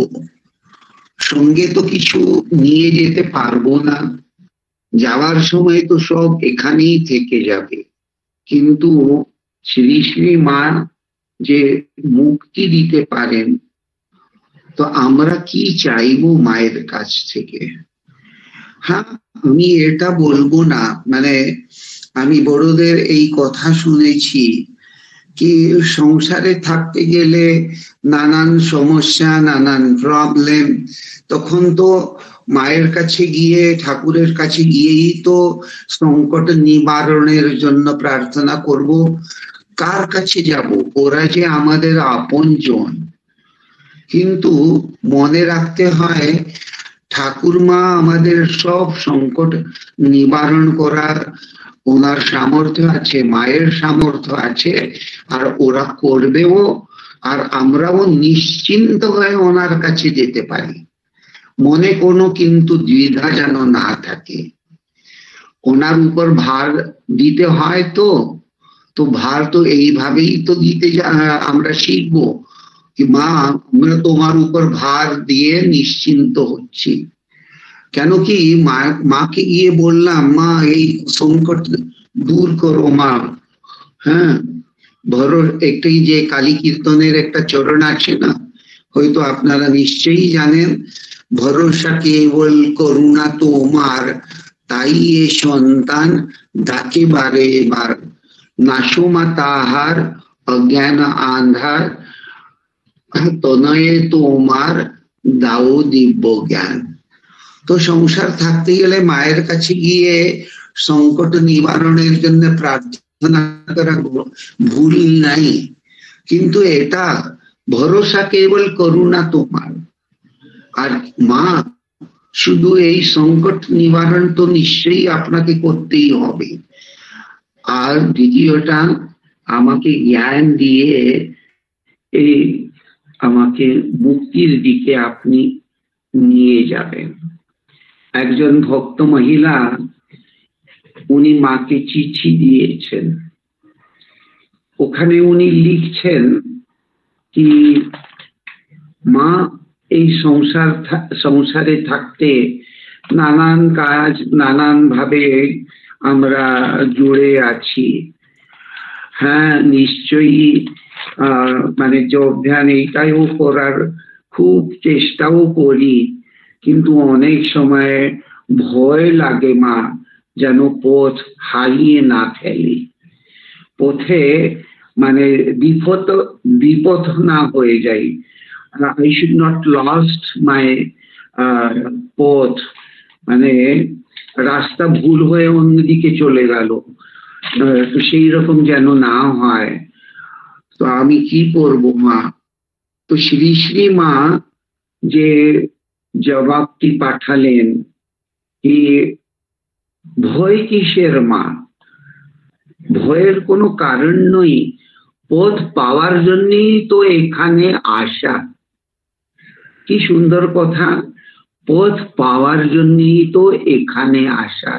সঙ্গে তো কিছু নিয়ে যেতে পারবো না, যাওয়ার সময় তো সব এখানেই থেকে যাবে। কিন্তু শ্রী শ্রী মা যে মুক্তি দিতে পারেন, তো আমরা কি চাইবো মায়ের কাছ থেকে? হ্যাঁ, আমি এটা বলবো না, মানে আমি বড়দের এই কথা শুনেছি কি সংসারে থাকতে গেলে নানান সমস্যা, নানান প্রবলেম, তখন তো মায়ের কাছে গিয়ে, ঠাকুরের কাছে গিয়েই তো সংকট নিবারণের জন্য প্রার্থনা করব। কার কাছে যাব? ওরা যে আমাদের আপনজন। কিন্তু মনে রাখতে হয় ঠাকুরমা আমাদের সব সংকট নিবারণ করার ওনার সামর্থ্য আছে, মায়ের সামর্থ্য আছে, আর ওরা করবেও, আর আমরাও নিশ্চিন্ত হয়ে ওনার কাছে যেতে পারি, মনে কোনো কিন্তু দ্বিধা যেন না থাকে। ওনার উপর ভার দিতে হয়, তো তো ভার তো এইভাবেই তো দিতে আমরা শিখবো কি মা আমরা তোমার উপর ভার দিয়ে নিশ্চিন্ত হচ্ছি। কেন কি মাকে গিয়ে বললাম মা এই সংকট দূর করো মা। হ্যাঁ, একটাই যে কালী কীর্তনের একটা চরণ আছে না, হয়তো আপনারা নিশ্চয়ই জানেন, ভরসা কেবল করুণা তোমার, তাই এ সন্তান ডাকে বারে বার, নাশোমা তাহার অজ্ঞান আন্ধার, তনয়ে তোমার দাও দিব্য জ্ঞান। তো সংসার থাকতে গেলে মায়ের কাছে গিয়ে সংকট নিবারণের জন্য প্রার্থনা করা ভুল নাই, কিন্তু এটা ভরসা কেবল করুণা তোমার। আর মা শুধু এই সংকট নিবারণ তো নিশ্চয়ই আপনাকে করতেই হবে, আর দ্বিতীয়টা আমাকে জ্ঞান দিয়ে এই আমাকে মুক্তির দিকে আপনি নিয়ে যাবেন। একজন ভক্ত মহিলা, উনি মাকে চিঠি দিয়েছেন, ওখানে উনি লিখছেন কি মা এই সংসারে থাকতে নানান কাজ, নানান ভাবে আমরা জুড়ে আছি। হ্যাঁ নিশ্চয়ই মানে যোগ ধ্যান এইটাও করার খুব চেষ্টাও করি, কিন্তু অনেক সময় ভয় লাগে মা, যেন পথ হারিয়ে না ফেলি, পথে মানে বিপদ না হয়ে যাই। I should not lost my পথ, মানে রাস্তা ভুল হয়ে অন্যদিকে চলে গেল, তো সেই রকম যেন না হয়। তো আমি কি করব মা? তো শ্রী শ্রী মা যে জবাবটি পাঠালেন কি, ভয় কিসের মা, ভয়ের কোনো কারণ নেই, পথ পাওয়ার জন্যই তো এখানে আসা। কি সুন্দর কথা, পথ পাওয়ার জন্যই তো এখানে আসা।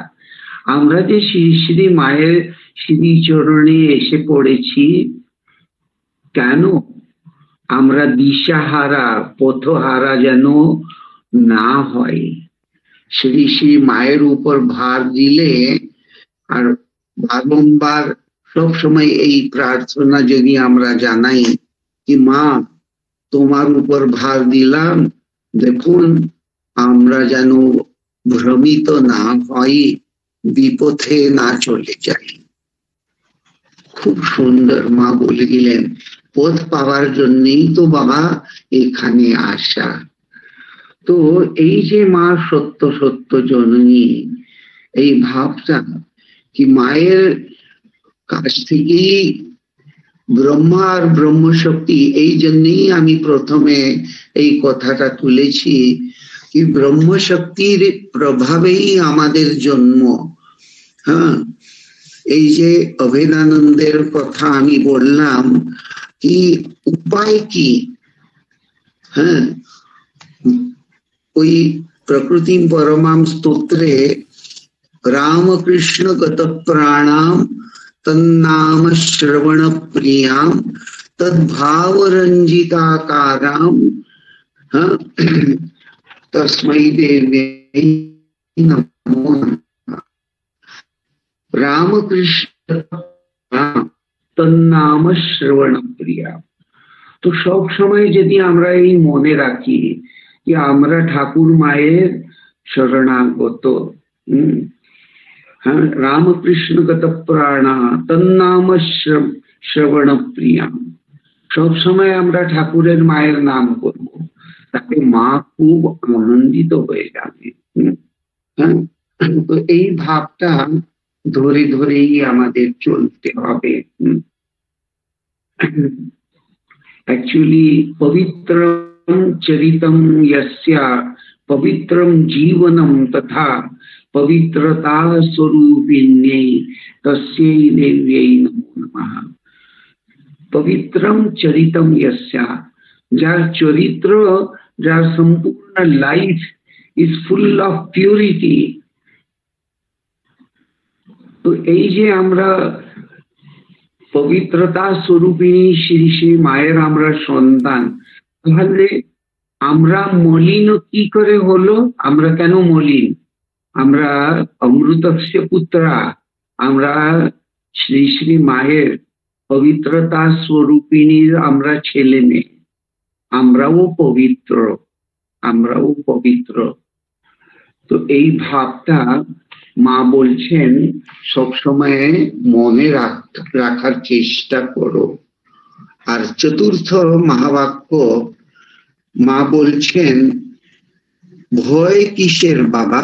আমরা যে শ্রী শ্রী মায়ের শ্রী চরণে এসে পড়েছি, কেন? আমরা দিশাহারা পথহারা যেন না হয়। শ্রী শ্রী মায়ের উপর ভার দিলে, আর বারংবার সব সময় এই প্রার্থনা যদি আমরা জানাই কি, মা তোমার উপর ভার দিলাম, দেখুন আমরা যেন ভ্রমিত না হই, বিপথে না চলে যাই। খুব সুন্দর মা বলে দিলেন, পথ পাওয়ার জন্যই তো বাবা এখানে আসা। তো এই যে মা সত্য সত্য জননী, এই ভাবটা কি মায়ের কাছ থেকেই ব্রহ্মা আর ব্রহ্মশক্তি, এই জন্যই আমি প্রথমে এই কথাটা তুলেছি কি ব্রহ্মশক্তির প্রভাবেই আমাদের জন্ম। হ্যাঁ, এই যে অভেদানন্দের কথা আমি বললাম কি উপায় কি, হ্যাঁ, ওই প্রকৃতি পরমাম স্তোত্রে রামকৃষ্ণ গত প্রাণাম তন্নাম শ্রবণ প্রিয়াম তদ্ভাव रंजिताकाराम तस्मै देव्यै नमो नमः। रामकृष्ण तन्नाम श्रवण प्रिया। তো সব সময় যদি আমরা এই মনে রাখি যে আমরা ঠাকুর মায়ের শরণাগত, রামকৃষ্ণ গত প্রাণা তন্নাম শ্রবণ প্রিয়া, সব সময় আমরা ঠাকুরের মায়ের নাম করব, তাতে মা খুব আনন্দিত হয়ে যাবে। তো এই ভাবটা ধরে ধরেই আমাদের চলতে হবে। एक्चुअली पवित्रं चरितं यस्य पवित्रं जीवनं तथा पवित्रता स्वरूपिण्यै तस्यै देव्यै नमो नमः। पवित्रं चरितं यस्य, যার চরিত্র, যার সম্পূর্ণ life is full of purity. তো এই যে আমরা পবিত্রতা স্বরূপিণী শ্রী শ্রী মায়ের আমরা সন্তান, তাহলে আমরা মলিন কি করে হলো? আমরা কেন মলিন? আমরা অমৃতস্য পুত্রা, আমরা শ্রী শ্রী মায়ের পবিত্রতা স্বরূপিণীর আমরা ছেলে মেয়ে, আমরাও পবিত্র, আমরাও পবিত্র। তো এই ভাবটা মা বলছেন সবসময় মনে রাখার চেষ্টা করো। আর চতুর্থ মহাবাক্য মা বলছেন, ভয় কিসের বাবা,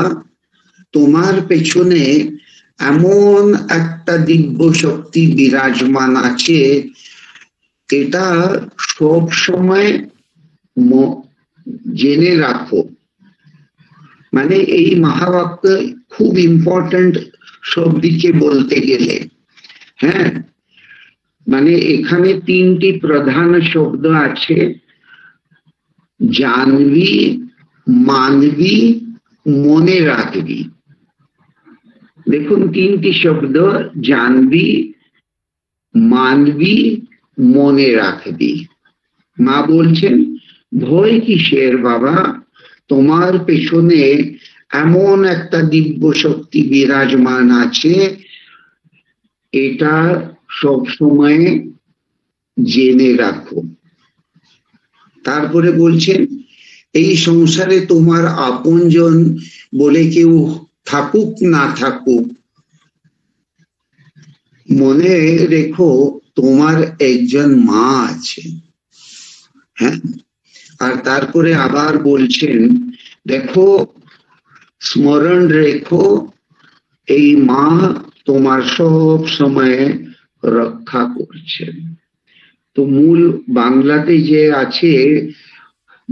তোমার পেছনে এমন একটা দিব্য শক্তি বিরাজমান আছে, এটা সব সময় জেনে রাখো। মানে এই মহাবাক্য খুব ইম্পর্টেন্ট সব দিকে বলতে গেলে। হ্যাঁ, মানে এখানে তিনটি প্রধান শব্দ আছে, জানবি, মানবি, মনে রাখবি। দেখুন তিনটি শব্দ, জানবি, মানবি, মনে রাখবি। মা বলছেন ভয় কিসের বাবা, তোমার পেছনে এমন একটা দিব্য শক্তি বিরাজমান আছে, এটা সব সময় জেনে রাখো। তারপরে বলছেন এই সংসারে তোমার আপনজন বলে কেউ থাকুক না থাকুক, মনে রেখো তোমার একজন মা আছে। হ্যাঁ, আর তারপরে আবার বলছেন দেখো, স্মরণ রেখো এই মা তোমার সব সময় রক্ষা করছেন। তো মূল বাংলাতে যে আছে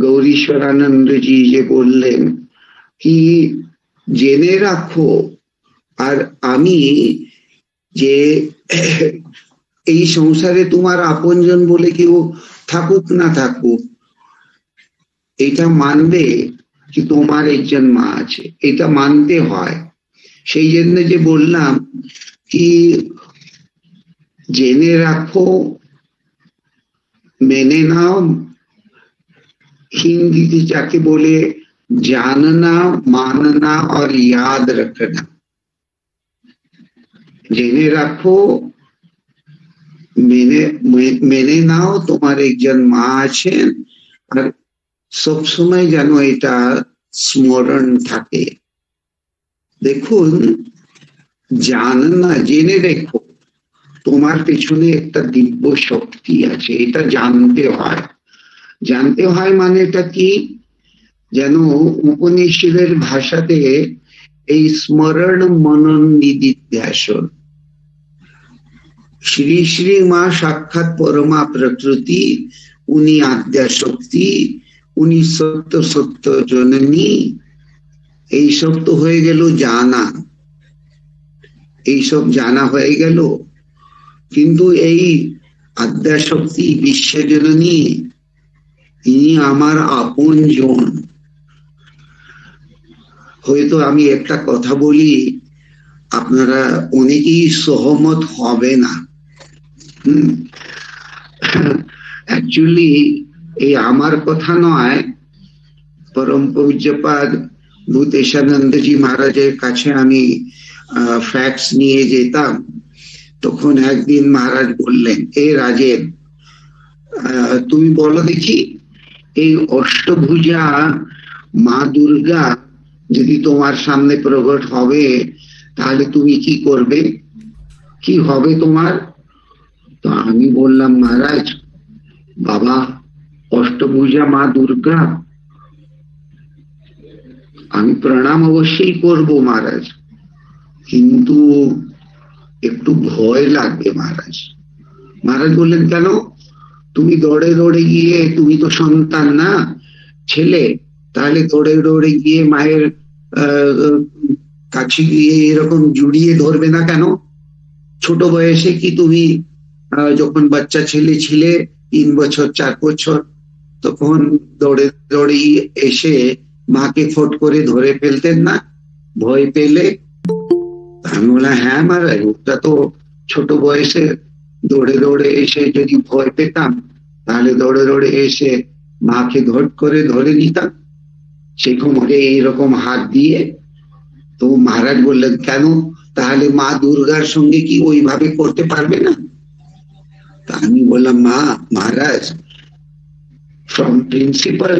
গৌরীশ্বরানন্দজি যে বললেন কি জেনে রাখো, আর আমি যে এই সংসারে তোমার আপনজন বলে কেউ থাকুক না থাকুক, এটা মানবে কি তোমার একজন মা আছে, এটা মানতে হয়। সেই জন্য যে বললাম কি জেনে রাখো, মেনে নাও, हिंदी যাকে বলে जानना, मानना और याद रखना। জেনে রাখো, মেনে নাও তোমার একজন মা আছেন, আর সবসময় যেন এটা স্মরণ থাকে। দেখুন, জাননা, জেনে রেখো তোমার পেছনে একটা দিব্য শক্তি আছে, এটা জানতে হয়। জানতে হয় মানে এটা কি, যেন উপনিষদের ভাষাতে এই স্মরণ মনন নিদিধ্যাসন, শ্রী শ্রী মা সাক্ষাৎ পরমা প্রকৃতি, উনি আদ্যা শক্তি, উনি সত্য সত্য জননী, এইসব তো হয়ে গেল জানা, এইসব জানা হয়ে গেল। কিন্তু এই আদ্যা শক্তি বিশ্বজননী, তিনি আমার আপন জন। হয়তো আমি একটা কথা বলি, আপনারা অনেকেই সহমত হবে না। অ্যাকচুয়ালি এই আমার কথা নয়, পরম পূজ্যপাদ ভূতেশানন্দজি মহারাজের কাছে আমি ফ্যাক্স নিয়ে যেতাম। তখন একদিন মহারাজ বললেন, এ রাজেন, তুমি বলো দেখি, এই অষ্টভুজা মা দুর্গা যদি তোমার সামনে প্রকট হবে, তাহলে তুমি কি করবে, কি হবে তোমার? তো আমি বললাম, মহারাজ বাবা, অষ্টভুজা মা দুর্গা আমি প্রণাম অবশ্যই করব মহারাজ, কিন্তু একটু ভয় লাগবে মহারাজ। মহারাজ বললেন, কেন? তুমি দৌড়ে দৌড়ে গিয়ে, তুমি তো সন্তান না, ছেলে, তাহলে দৌড়ে দৌড়ে গিয়ে মায়ের কাছে গিয়ে এরকম জড়িয়ে ধরবে না কেন? ছোট বয়সে কি তুমি যখন বাচ্চা ছেলে ছিলে, 3 বছর 4 বছর, তখন দৌড়ে দৌড়ে এসে মাকে ফট করে ধরে ফেলতেন না ভয় পেলে? আমি বললাম, হ্যাঁ মহারাজ, ওটা তো ছোট বয়সে দৌড়ে দৌড়ে এসে যদি ভয় পেতাম, তাহলে দৌড়ে দৌড়ে এসে মাকে ধট করে ধরে নিতাম, সেই কোমরে এইরকম হাত দিয়ে। তো মহারাজ বললেন, কেন? তাহলে মা দুর্গার সঙ্গে কি ওইভাবে করতে পারবে না? তা আমি বললাম, মহারাজ, ফ্রম প্রিন্সিপাল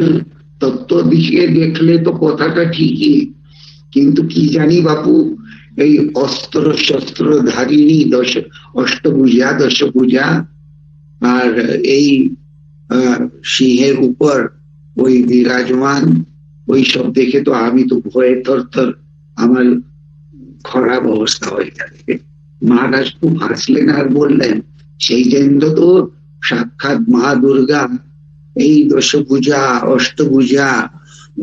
তত্ত্ব দিকে দেখলে তো কথাটা ঠিকই, কিন্তু কি জানি বাপু, এই অস্ত্র শস্ত্র ধারিণী অষ্টভুজা দশভুজা আর এই সিংহের উপর ওই বিরাজমান, ওই সব দেখে তো আমি তো ভয়ে থরথর, আমার খারাপ অবস্থা হয়ে যাবে। মহারাজ খুব হাসলেন আর বললেন, সেই জন্য তো সাক্ষাৎ মা দুর্গা এই দশভুজা অষ্টভুজা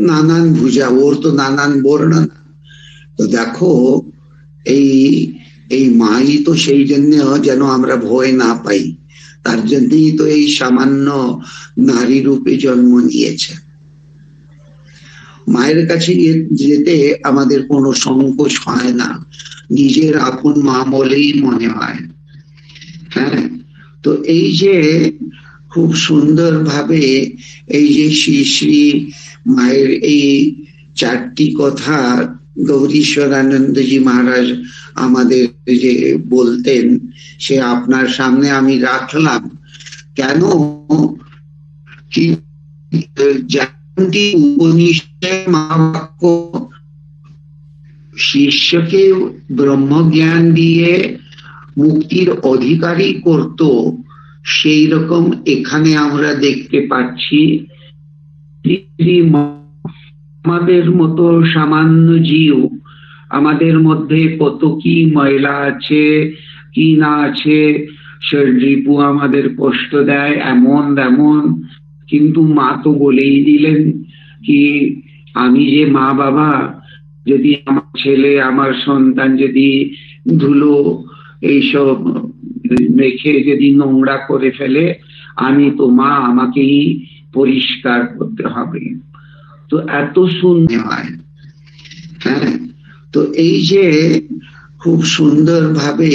নানান ভুজা, ওর তো নানান বর্ণনা। তো দেখো, এই মাই তো সেই জন্য যেন আমরা ভয় না পাই, তার জন্যই তো এই সামান্য নারী রূপে জন্ম নিয়েছে। মায়ের কাছে যেতে আমাদের কোনো সংকোচ হয় না, নিজের আপন মা বলেই মনে হয়। হ্যাঁ, তো এই যে খুব সুন্দর ভাবে এই যে শ্রী শ্রী মায়ের এই 4টি কথা গৌরীশ্বরানন্দজি মহারাজ আমাদের যে বলতেন, সে আপনার সামনে আমি রাখলাম। কেন কি উপনিষদের মহাবাক্য শিষ্যকে ব্রহ্মজ্ঞান দিয়ে মুক্তির অধিকারী করত, সেই রকম এখানে আমরা দেখতে পাচ্ছি আমাদের মতো সামান্য জীব, আমাদের মধ্যে কত কি ময়লা আছে কি না আছে, শরীরপু আমাদের কষ্ট দেয়, এমন কিন্তু মা তো বলেই দিলেন কি আমি যে মা বাবা, যদি আমার ছেলে আমার সন্তান যদি ধুলো এইসব মেখে যদি নোংরা করে ফেলে, আমি তো মা, আমাকেই পরিষ্কার করতে হবে। তো এত শুনতে হয়। হ্যাঁ, তো এই যে খুব সুন্দর ভাবে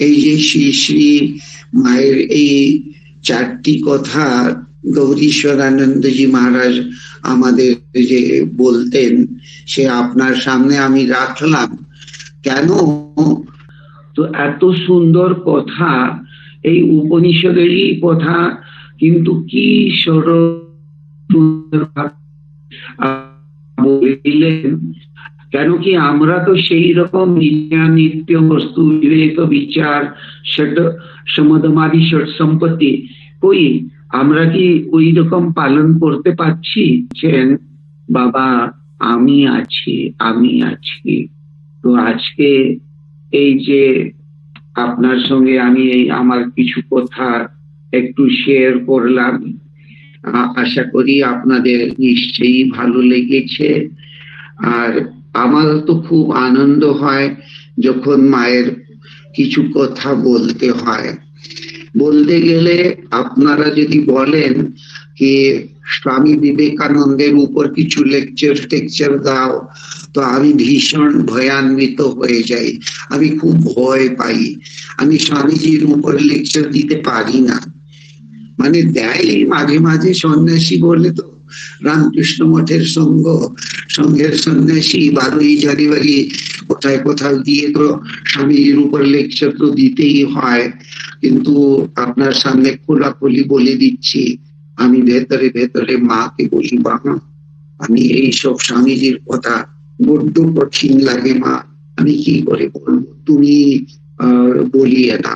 এই যে শ্রী শ্রী মায়ের এই চারটি কথা গৌরীশ্বরানন্দজি মহারাজ আমাদের যে বলতেন, সে আপনার সামনে আমি রাখলাম। কেন? তো এত সুন্দর কথা, এই উপনিষদেরই কথা, কিন্তু কি সুন্দর বলিলেন। কেন কি আমরা তো সেই রকম নিত্য বস্তু বিবেক বিচার সমদমাদি ষট সম্পত্তি কই আমরা কি ওই রকম পালন করতে পারছি? বাবা আমি আছি, আমি আছি। তো আজকে এই যে আপনার সঙ্গে আমি এই আমার কিছু কথা একটু শেয়ার করলাম, আশা করি আপনাদের নিশ্চয়ই ভালো লেগেছে। আর আমার তো খুব আনন্দ হয় যখন মায়ের কিছু কথা বলতে হয়। বলতে গেলে আপনারা যদি বলেন কি স্বামী বিবেকানন্দের উপর কিছু লেকচার দাও, তো আমি ভীষণ ভয়ান্বিত হয়ে যাই, আমি খুব ভয় পাই। আমি স্বামীজির উপর লেকচার দিতে পারি না। মানে দেয় মাঝে মাঝে সন্ন্যাসী বলে, তো রামকৃষ্ণ মঠের সঙ্গের সন্ন্যাসী 12ই জানুয়ারি কোথায় কোথাও দিয়ে তো স্বামীজির উপর লেকচার তো দিতেই হয়। কিন্তু আপনার সামনে খোলাখুলি বলে দিচ্ছি, আমি ভেতরে ভেতরে মাকে বলি, মা আমি এইসব স্বামীজির কথা বড্ড কঠিন লাগে মা, আমি কি করে বলবো, তুমি বলিয়ে না।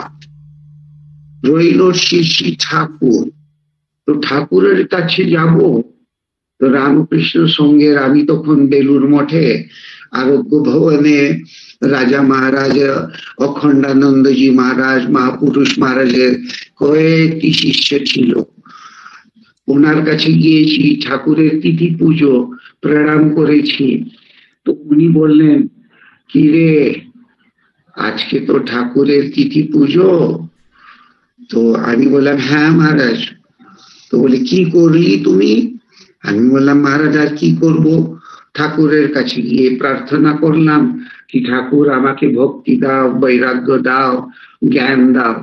রইল শ্রী ঠাকুর, তো ঠাকুরের কাছে যাব। তো রামকৃষ্ণ সঙ্গের আমি তখন বেলুর মঠে আরোগ্য ভবনে রাজা মহারাজ অখণ্ডানন্দজি মহারাজ মহাপুরুষ মহারাজের কয়েকটি শিষ্য ছিল। ওনার কাছে গিয়েছি, ঠাকুরের তিথি পুজো প্রণাম করেছি। তো উনি বললেন কি রে, আজকে তো ঠাকুরের তিথি পুজো। তো আমি বললাম হ্যাঁ মহারাজ। তো বলে কি করলি তুমি? আমি বললাম মহারাজ আর কি করব, ঠাকুরের কাছে গিয়ে প্রার্থনা করলাম কি ঠাকুর আমাকে ভক্তি দাও, বৈরাগ্য দাও, জ্ঞান দাও।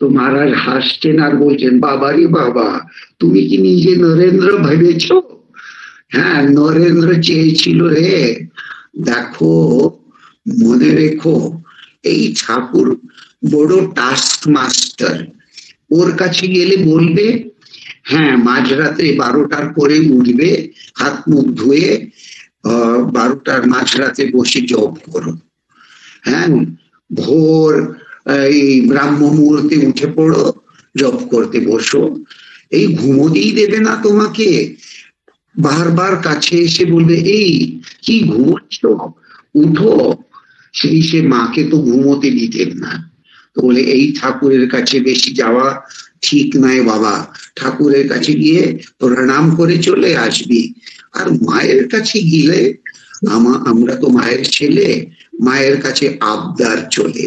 তো মহারাজ হাসছেন আর বলছেন, বাবারি বাবা, তুমি কি নিজে নরেন্দ্র ভেবেছ? হ্যাঁ নরেন্দ্র চেয়েছিল রে। দেখো মনে রেখো, এই ঠাকুর বড় টাস্ক মাস্টার। ওর কাছে গেলে বলবে হ্যাঁ মাঝরাতে 12টার পরে উঠবে, হাত মুখ ধুয়ে 12টার মাঝরাতে বসে জপ করো। হ্যাঁ ভোর এই ব্রাহ্ম মুহূর্তে উঠে পড়ো, জপ করতে বসো। এই ঘুমোতেই দেবে না তোমাকে, বারবার কাছে এসে বলবে এই কি ঘুমোচ্ছ, উঠো। সেই সে মাকে তো ঘুমোতে দিতেন না। তো বলে এই ঠাকুরের কাছে বেশি যাওয়া ঠিক নয় বাবা, ঠাকুরের কাছে গিয়ে প্রণাম করে চলে আসবি। আর মায়ের কাছে গেলে আমরা তো মায়ের ছেলে, মায়ের কাছে আবদার চলে,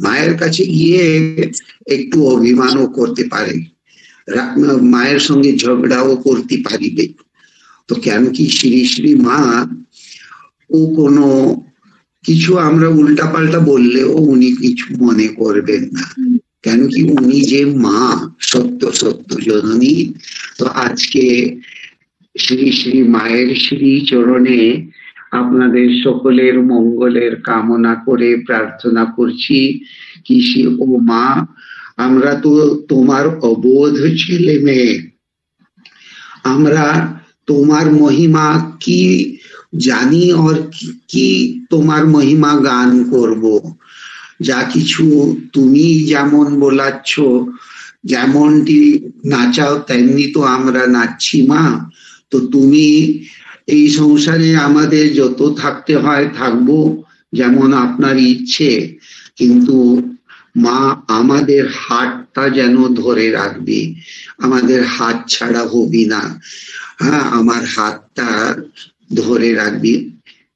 মায়ের কাছে গিয়ে একটু অভিমানও করতে পারে, মায়ের সঙ্গে ঝগড়াও করতে পারিবে। তো কেন কি শ্রী শ্রী মা ও কোনো কিছু আমরা উল্টা পাল্টা বললেও উনি কিছু মনে করবেন না, কেন কি উনি যে মা সত্য সত্য জননী। তো আজকে শ্রী শ্রী মায়ের শ্রী চরণে আপনাদের সকলের মঙ্গলের কামনা করে প্রার্থনা করছি কি ও মা, আমরা তো তোমার অবোধ ছেলে মেয়ে, আমরা তোমার মহিমা কি জানি আর কি তোমার মহিমা গান করব। যা কিছু তুমি যেমন বলাচ্ছ, যেমনটি নাচাও তেমনি তো আমরা নাচছি মা। তো তুমি এই সংসারে আমাদের যত থাকতে হয় থাকবো, যেমন আপনার ইচ্ছে, কিন্তু মা আমাদের হাতটা যেন ধরে রাখবি, আমাদের হাত ছাড়া হবি না। হ্যাঁ, আমার হাতটা ধরে রাখবি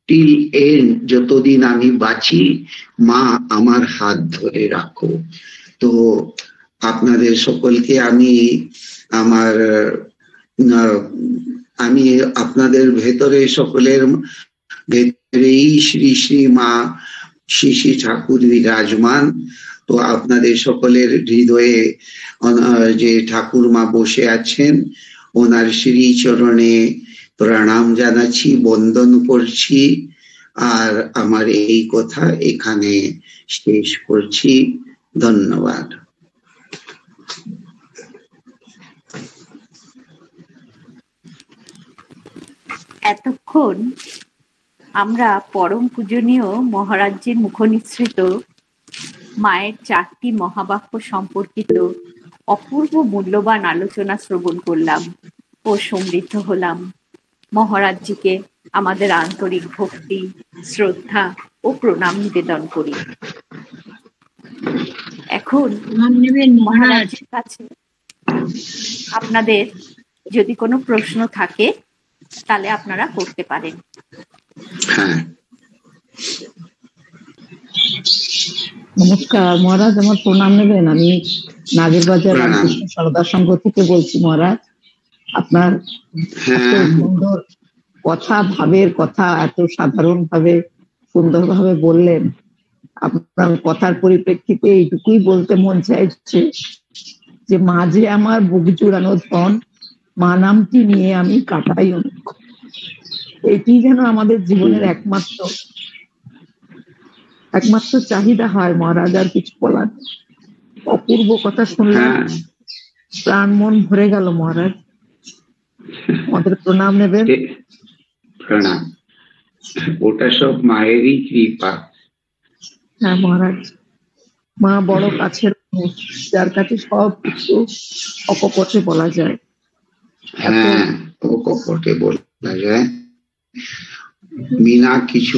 টিল এন্ড, যতদিন আমি বাঁচি মা আমার হাত ধরে রাখো। তো আপনাদের সকলকে আমি আমার আমি আপনাদের ভেতরে সকলের ভেতরেই শ্রী শ্রী মা শ্রী শ্রী ঠাকুর বিরাজমান। তো আপনাদের সকলের হৃদয়ে যে ঠাকুর মা বসে আছেন ওনার শ্রী চরণে প্রণাম জানাচ্ছি, বন্দন করছি। আর আমার এই কথা এখানে শেষ করছি। ধন্যবাদ। এতক্ষণ আমরা পরম পূজনীয় মহারাজজির মুখনিসৃত মায়ের 4টি মহাবাক্য সম্পর্কিত অপূর্ব মূল্যবান আলোচনা শ্রবণ করলাম ও সমৃদ্ধ হলাম। মহারাজজিকে আমাদের আন্তরিক ভক্তি, শ্রদ্ধা ও প্রণাম নিবেদন করি। এখন মহারাজের কাছে আপনাদের যদি কোনো প্রশ্ন থাকে তাহলে আপনারা করতে পারেন। নমস্কার মহারাজ, আমার প্রণাম নেবেন। আমি নাগেরবাজার রামকৃষ্ণ সারদা সংঘ থেকে বলছি। মহারাজ, আপনার এত সুন্দর কথা, ভাবের কথা এত সাধারণ ভাবে সুন্দর ভাবে বললেন। আপনার কথার পরিপ্রেক্ষিতে এইটুকুই বলতে মন চাইছে যে মা যে আমার বুক জুড়ানো ধন, মা নামটি নিয়ে আমি কাটাই অনেক। এটি যেন আমাদের জীবনের একমাত্র চাহিদা হয় মহারাজ, আর কিছু বলার। অপূর্ব কথা শুনলাম, প্রাণ মন ভরে গেল মহারাজ। আমাদের প্রণাম নেবেন। প্রণাম। ওটা সব মায়েরই কৃপা। হ্যাঁ মহারাজ, মা বড় কাছের মানুষ, যার কাছে সব কিছু অকপটে বলা যায়। হ্যাঁ, অকপটে বলা যায়, বিনা কিছু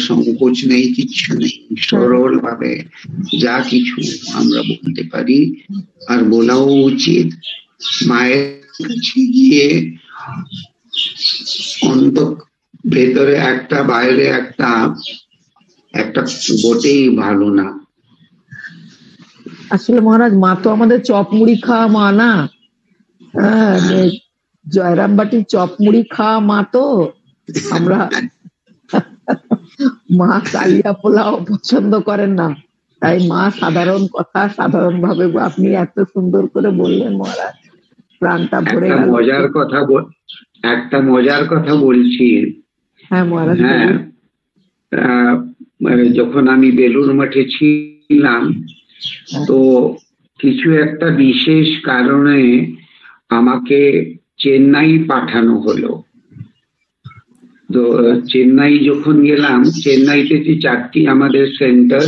সংকোচ নেই, কিছু নেই, সরল ভাবে যা কিছু আমরা বলতে পারি আর বলাও উচিত। মায়ের কাছে গিয়ে অন্তত ভেতরে একটা বাইরে একটা বটেই ভালো না। আসলে মহারাজ, মা তো আমাদের চপ মুড়ি খাওয়া মা না। হ্যাঁ, জয়রাম বাটির চপ মুড়ি খাওয়া মা তো। আমরা মা কালিয়া পোলাও পছন্দ করেন না, তাই মা সাধারণ কথা সাধারণ ভাবে আপনি এত সুন্দর করে বললেন মহারাজ, প্রাণটা ভরে গেল। একটা মজার কথা বলছি। হ্যাঁ মহারাজ। হ্যাঁ, যখন আমি বেলুড় মঠে ছিলাম তো কিছু একটা বিশেষ কারণে আমাকে চেন্নাই পাঠানো হলো। তো চেন্নাই যখন গেলাম, চেন্নাইতে 4টি আমাদের সেন্টার,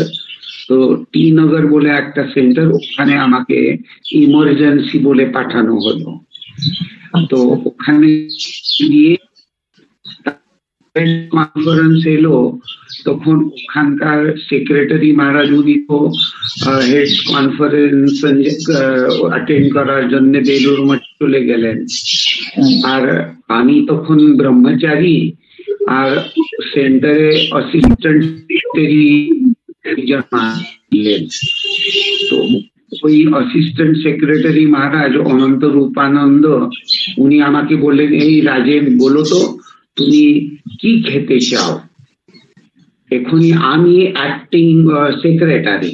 তো টি নগর বলে একটা সেন্টার, ওখানে আমাকে ইমার্জেন্সি বলে পাঠানো হলো। তো ওখানে গিয়ে কনফারেন্স এলো, তখন ওখানকার সেক্রেটারি মহারাজ উনি তো হেড কনফারেন্স অ্যাটেন্ড করার জন্য বেলুড় মঠ চলে গেলেন। আর আমি তখন ব্রহ্মচারী, আর সেন্টারে অ্যাসিস্ট্যান্ট তো ওই অ্যাসিস্ট্যান্ট সেক্রেটারি মহারাজ অনন্ত রূপানন্দ উনি আমাকে বললেন, এই রাজেন বলো তো তুমি কি খেতে চাও? এখনই আমি অ্যাক্টিং সেক্রেটারি,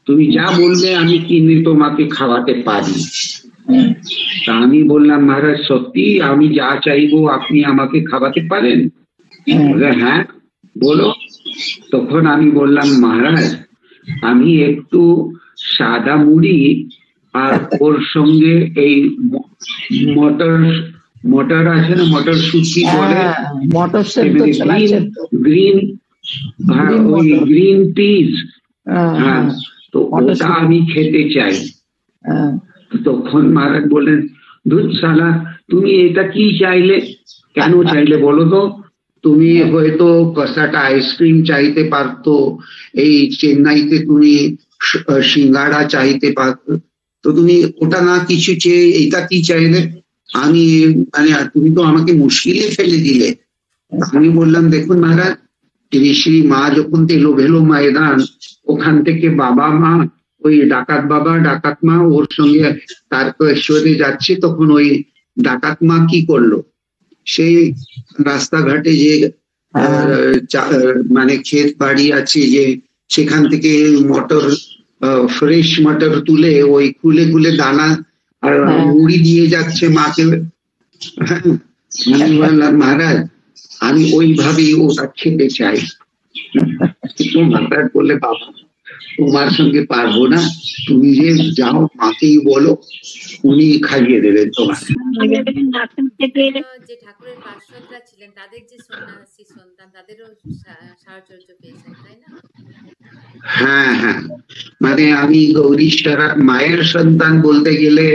তুমি যা বলবে আমি কিনে তোমাকে খাওয়াতে পারি। তা আমি বললাম, মহারাজ সত্যি আমি যা চাইবো আপনি আমাকে খাওয়াতে পারেন? হ্যাঁ বলো। তখন আমি বললাম, মহারাজ আমি একটু সাদা মুড়ি আর ওর সঙ্গে এই মটর আছে না, মটর শুটকি বলে, গ্রিন পিস, হ্যাঁ, তো ওটা আমি খেতে চাই। তখন মহারাজ বললেন, দুধ শালা তুমি এটা কি চাইলে, কেন চাইলে বলো তো? তুমি হয়তো কষাটা আইসক্রিম চাইতে পারতো, এই চেন্নাইতে তুমি সিঙ্গাড়া চাইতে পারতো, তো তুমি ওটা না কিছু চেয়ে এটা কি চাইলে? আমি মানে তুমি তো আমাকে মুশকিলে ফেলে দিলে। আমি বললাম দেখুন মহারাজ, শ্রী মা যখন তেলোভেলো ময়দান, ওখান থেকে বাবা মা ওই ডাকাত বাবা ডাকাত মা ওর সঙ্গে তারকেশ্বরে যাচ্ছে, তখন ওই ডাকাত মা কি করলো, সেই রাস্তাঘাটে যে মানে ক্ষেত বাড়ি আছে যে সেখান থেকে মটর, ফ্রেশ মটর তুলে ওই খুলে খুলে দানা আর মুড়ি দিয়ে যাচ্ছে মাকে। আমি বললাম মহারাজ আমি ওইভাবেই ওটা খেতে চাই। তো মহারাজ বললে বাবা তোমার সঙ্গে পারবো না, তুমি যে যাও মাকেই বলো, উনি খাইয়ে দেবেন তোমার। যে ঠাকুরের পার্শ্বদরা ছিলেন তাদের যে সন্ন্যাসী সন্তান তাদেরও সাহচর্য পেয়েছেন, তাই না? হ্যাঁ হ্যাঁ, মানে আমি গৌরীশ্বরা মায়ের সন্তান বলতে গেলে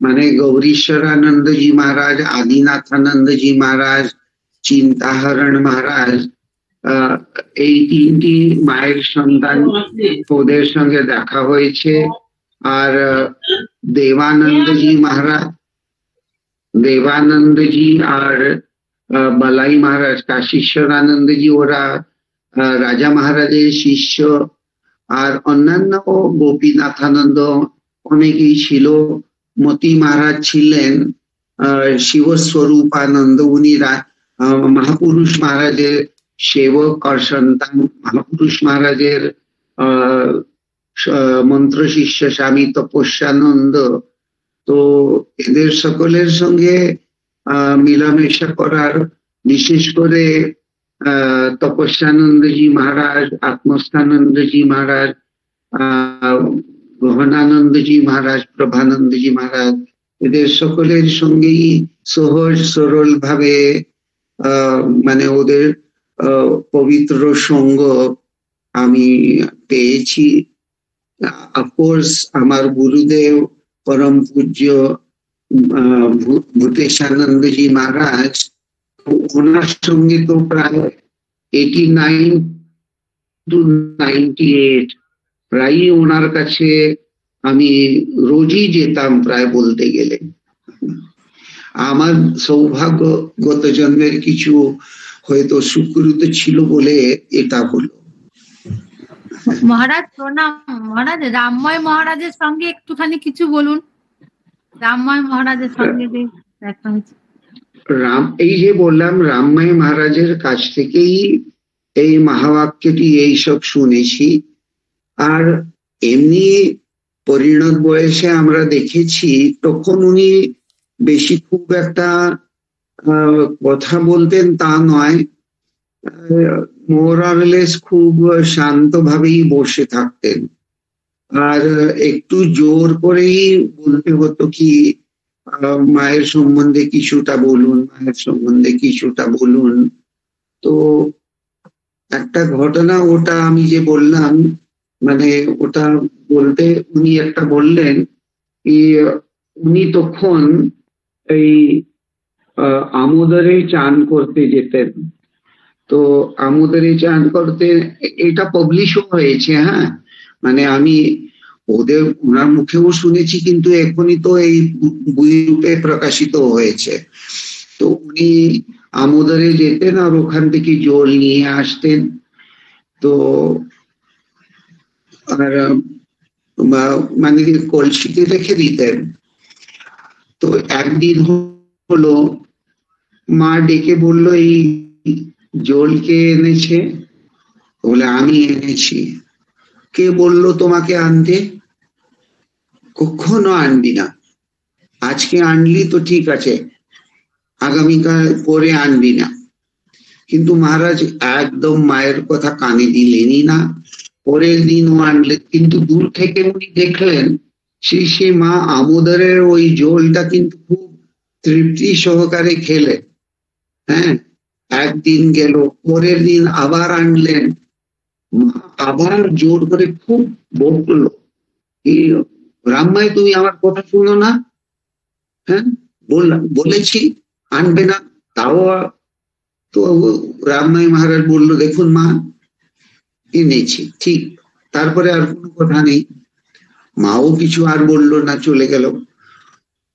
মানে গৌরীশ্বরানন্দজি মহারাজ, আদিনাথানন্দজি মহারাজ, চিন্তাহরণ মহারাজ, এই তিনটি মায়ের সন্তান, ওদের সঙ্গে দেখা হয়েছে। আর দেবানন্দজি মহারাজ, দেবানন্দজি আর বালাই মহারাজ, কাশীশ্বরানন্দজি ওরা রাজা মহারাজের শিষ্য। আর অন্যান্য গোপীনাথানন্দ অনেকেই ছিল। মতি মহারাজ ছিলেন শিবস্বরূপানন্দ, উনি মহাপুরুষ মহারাজের সেবক আর সন্তান, মহাপুরুষ মহারাজের মন্ত্র শিষ্য স্বামী তপস্যানন্দ। তো এদের সকলের সঙ্গে মিলামেশা করার, বিশেষ করে তপস্যানন্দজি মহারাজ, আত্মস্থানন্দজি মহারাজ, গহনানন্দজি মহারাজ, প্রভানন্দজি মহারাজ, এদের সকলের সঙ্গেই সহজ সরল ভাবে মানে ওদের পবিত্র সঙ্গ আমি পেয়েছি। অফকোর্স আমার গুরুদেব পরম পূজ্য ভূতেশানন্দজি মহারাজ, ওনার সঙ্গে তো প্রায় 89 to 98 প্রায় ওনার কাছে আমি রোজই যেতাম প্রায় বলতে গেলে। আমার সৌভাগ্য গত জন্মের কিছু হয়তো সুকৃত ছিল বলে এটা হলো। মহারাজ প্রণাম। মহারাজ রামময় মহারাজের সঙ্গে একটুখানি কিছু বলুন। রামময় মহারাজের সঙ্গে দেখা হয়েছে। এই যে বললাম রামময় মহারাজের কাছ থেকেই এই মহাবাক্যটি এইসব শুনেছি। আর এমনি পরিণত বয়সে আমরা দেখেছি তখন উনি বেশি খুব একটা কথা বলতেন তা নয়, মোরারলেস খুব শান্তভাবেই বসে থাকতেন। আর একটু জোর করেই বলতে হতো কি মায়ের সম্বন্ধে কিছুটা বলুন, মায়ের সম্বন্ধে কিছুটা বলুন। তো একটা ঘটনা, ওটা আমি যে বললাম মানে ওটা বলতে উনি একটা বললেন কি উনি তখন এই আমোদরে চান করতে যেতেন। তো আমোদরে চান করতে, এটা পাবলিশও হয়েছে, হ্যাঁ মানে আমি ওদের ওনার মুখেও শুনেছি, কিন্তু এখনই তো এই বই রূপে প্রকাশিত হয়েছে। তো উনি আমোদরে যেতেন আর ওখান থেকে জল নিয়ে আসতেন। তো আর মানে কলসিতে রেখে দিতেন। তো একদিন হলো মা ডেকে বলল এই জল কে এনেছে? বলে আমি এনেছি। কে বললো তোমাকে আনতে? কখনো আনবি না, আজকে আনলি তো ঠিক আছে, আগামীকাল পরে আনবি না। কিন্তু মহারাজ একদম মায়ের কথা কানে দিলেনই না। পরের দিন ও আনলেন, কিন্তু দূর থেকে উনি দেখলেন সে মা আমোদরের ওই জলটা কিন্তু খুব তৃপ্তি সহকারে খেলেন। হ্যাঁ, একদিন গেল, পরের দিন আবার আনলেন, আবার জোর করে খুব বকলো, রামমাই তুমি আমার কথা শুনো না? হ্যাঁ বলেছি আনবে না, তাও। তো রামমাই মহারাজ বললো দেখুন মা এনেছি ঠিক, তারপরে আর কোনো কথা নেই, মাও কিছু আর বললো না, চলে গেল।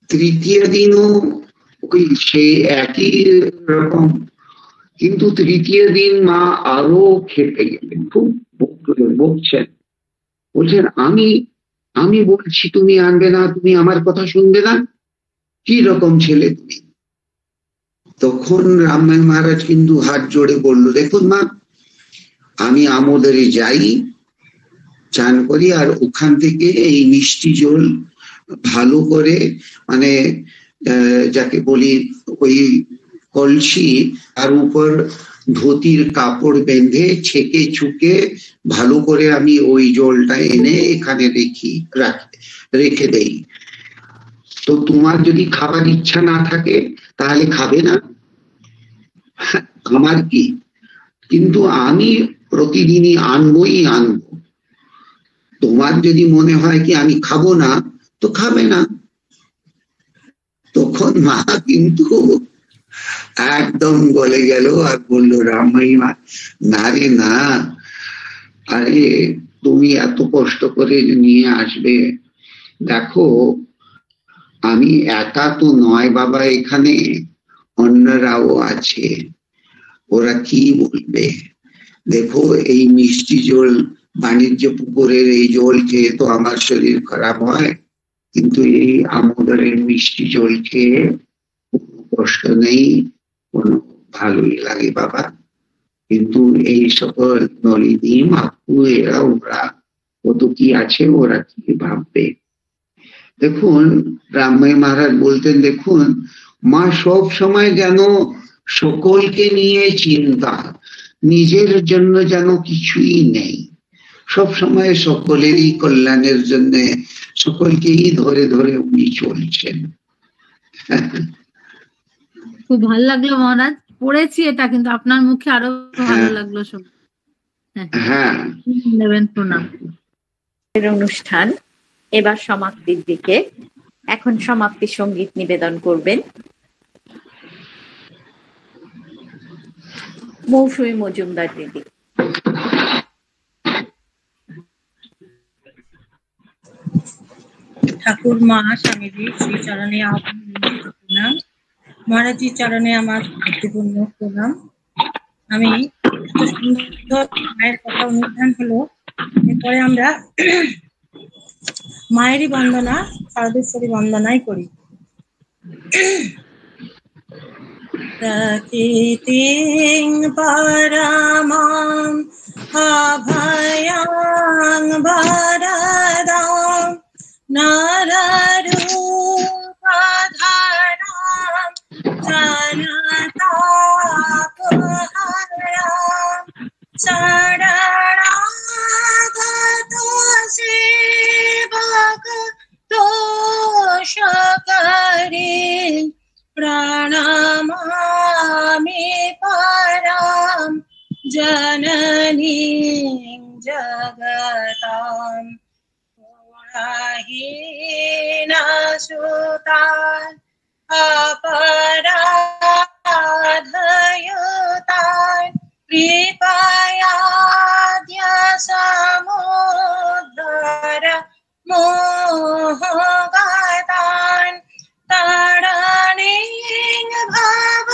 তৃতীয় দিনও ওই সেই একই রকম, কিন্তু তৃতীয় দিন মা আরো খেপে গেলেন, খুব বকছেন, বলছেন আমি বলছি তুমি আনবে না, তুমি আমার কথা শুনবে না, কি রকম ছেলে তুমি। তখন রামমাই মহারাজ কিন্তু হাত জোড়ে বলল, দেখুন মা, আমি আমোদরে যাই, চান করি, আর ওখান থেকে এই মিষ্টি জল ভালো করে, মানে যাকে বলি ওই কলসি, তার উপর ধুতির কাপড় বেঁধে ছেকে ছুকে ভালো করে আমি ওই জলটা এনে এখানে রেখে দেই। তো তোমার যদি খাবার ইচ্ছা না থাকে তাহলে খাবে না, আমার কি, কিন্তু আমি প্রতিদিনই আনবই আনবো। তোমার যদি মনে হয় কি আমি খাবো না, তো খাবে না। তখন মা কিন্তু একদম গলে গেল আর বললো, রামমাই মা, না রে না, আরে তুমি এত কষ্ট করে নিয়ে আসবে, দেখো আমি একা তো নয় বাবা, এখানে অন্যরাও আছে, ওরা কি বলবে। দেখো এই মিষ্টি জল, বাণিজ্য পুকুরের এই জল খেয়ে তো আমার শরীর খারাপ হয়, কিন্তু এই আমোদরের মিষ্টি জল খেয়ে কোনো কষ্ট নেই, কোনো ভালোই লাগে বাবা। কিন্তু এই সকল নলিনী মাকু এরা ওরা কত কি আছে, ওরা কি ভাববে। দেখুন রামমাই মহারাজ বলতেন, দেখুন মা সব সময় যেন সকলকে নিয়ে চিন্তা, নিজের জন্য যেন কিছুই নেই, সব সময় সকলেরই কল্যাণের জন্য সকলকেই ধরে ধরে উনি চলছেন। খুব ভালো লাগলো মহারাজ, পড়েছি এটা, কিন্তু আপনার মুখে আরো ভালো লাগলো শুনে। হ্যাঁ, নেবেন প্রণাম। অনুষ্ঠান এবার সমাপ্তির দিকে, এখন সমাপ্তি সঙ্গীত নিবেদন করবেন মৌসুমী মজুমদার দিদি। ঠাকুর মা স্বামীজি শ্রী চরণে প্রণাম, মহারাজজির চরণে আমার ভক্তিপূর্ণ প্রণাম। আমি এত সুন্দর মায়ের কথা অনুষ্ঠান হলো, এরপরে আমরা মায়েরই বন্দনা, শারদেশ্বরী বন্দনাই করি। প্রকৃতিং পরমাং অভয়াং বরদাং নররূপধরাং জনতাপহরাং শরণাগত সেবক তোষকরিং প্রণমামি পরাম জননীং জগতাম পুরাহীনসুতান অপরাধয়ুতান কৃপয়াদ্য সমুদ্ধর মোহগতান তরণীং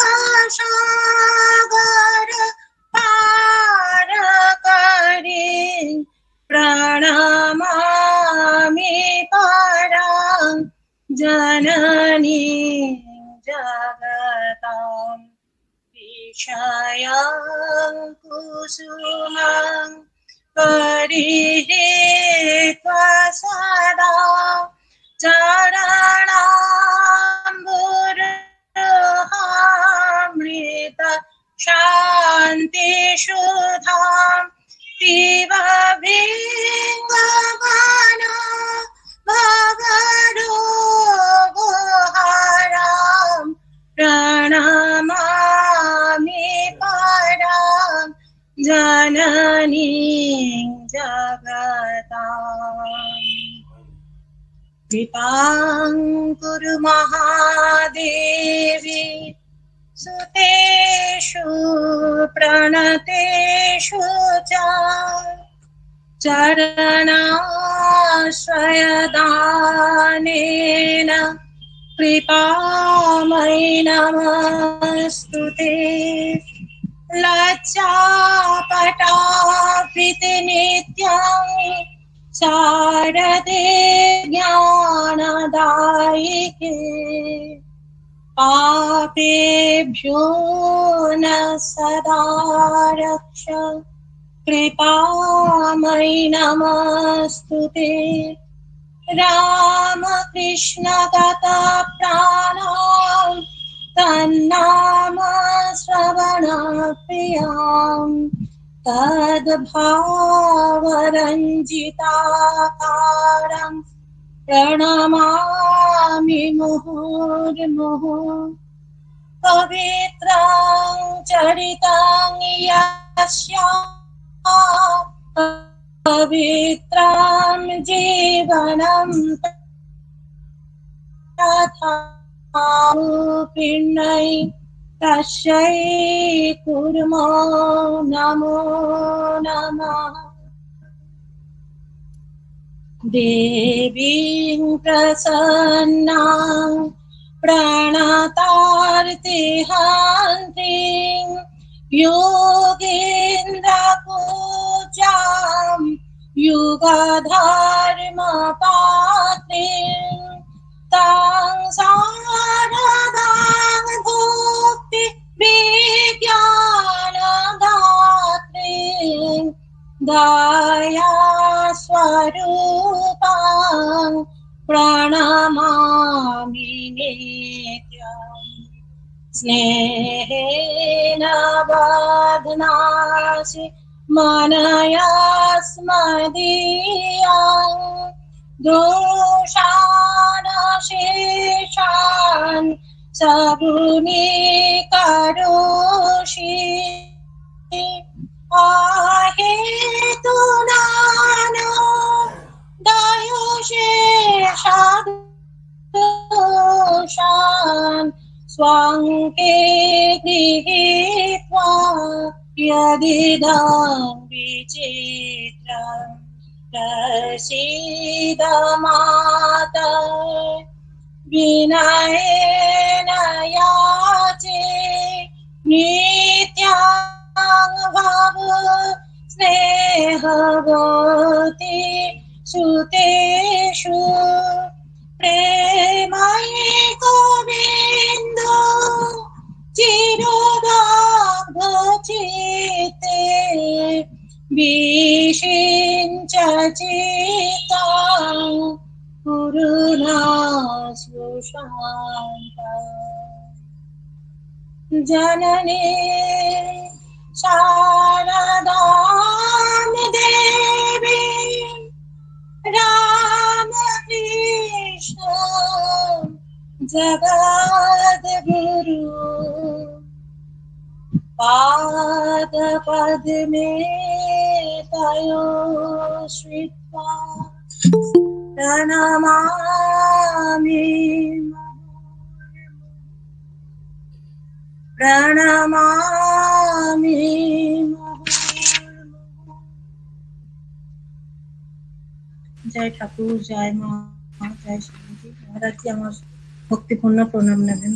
ভবসাগর পারকরিং প্রণমামি পরাং জননীং জগতাম বিষয়ং কুসুমং পরিহৃত্বা সদা চরণাম্বুরহামৃত শান্তি সুধাম পিববৃঙ্গবন ভবরোগহারাম প্রণমামি পরাম জননীং জগতাম। কৃপাং কুরু মহাদেবী সুতেষু প্রণতেষু চ चरणाश्रयदानेन कृपामयि नमस्तुते लज्जापटावृतनित्यं शारदे ज्ञानदायिके पापेभ्यो न सदा रक्ष कृपामयि नमस्तुते रामकृष्ण गता प्राणां तन्नाम श्रवणप्रियां तद्भावरञ्जिताकारं प्रणमामि मुहुर्मुहुः पवित्रं चरितं यस्य पवित्रं जीवनं तथा पिण्यै तस्यै कुर्मो नमो नमः देवीं प्रसन्नां प्रणतार्तिहान्तीं योगीन्द्रपूजां युगधर्मपात्रीं तां शारदां भुक्ति विज्ञानदात्रीं दया स्वरूपां प्रणमामि नित्यम् स्नेहेन बध्नासि मनयास्मदीयां दोषानशेषान् सगुणीकरोषि आहेतुनानो दयोशेषान् स्वाङ्के गृहीत्वा यदिदं विचित्रं प्रसीद मातः विनयेन याचे नित्यां भव स्नेहवती सुतेषु प्रेमये गोविन्दो चिरोदाग्धचित्ते विषिञ्च चित्तां कुरुना सुशान्ता जननी शारदां देवी रामकृष्ण जगद्गुरु पादपद्मे तयो श्रित्वा प्रणमामि प्रणमामि जय ठाकुर जय মা জয় স্বামীজি মহারাজজি আমার ভক্তিপূর্ণ প্রণাম নেবেন।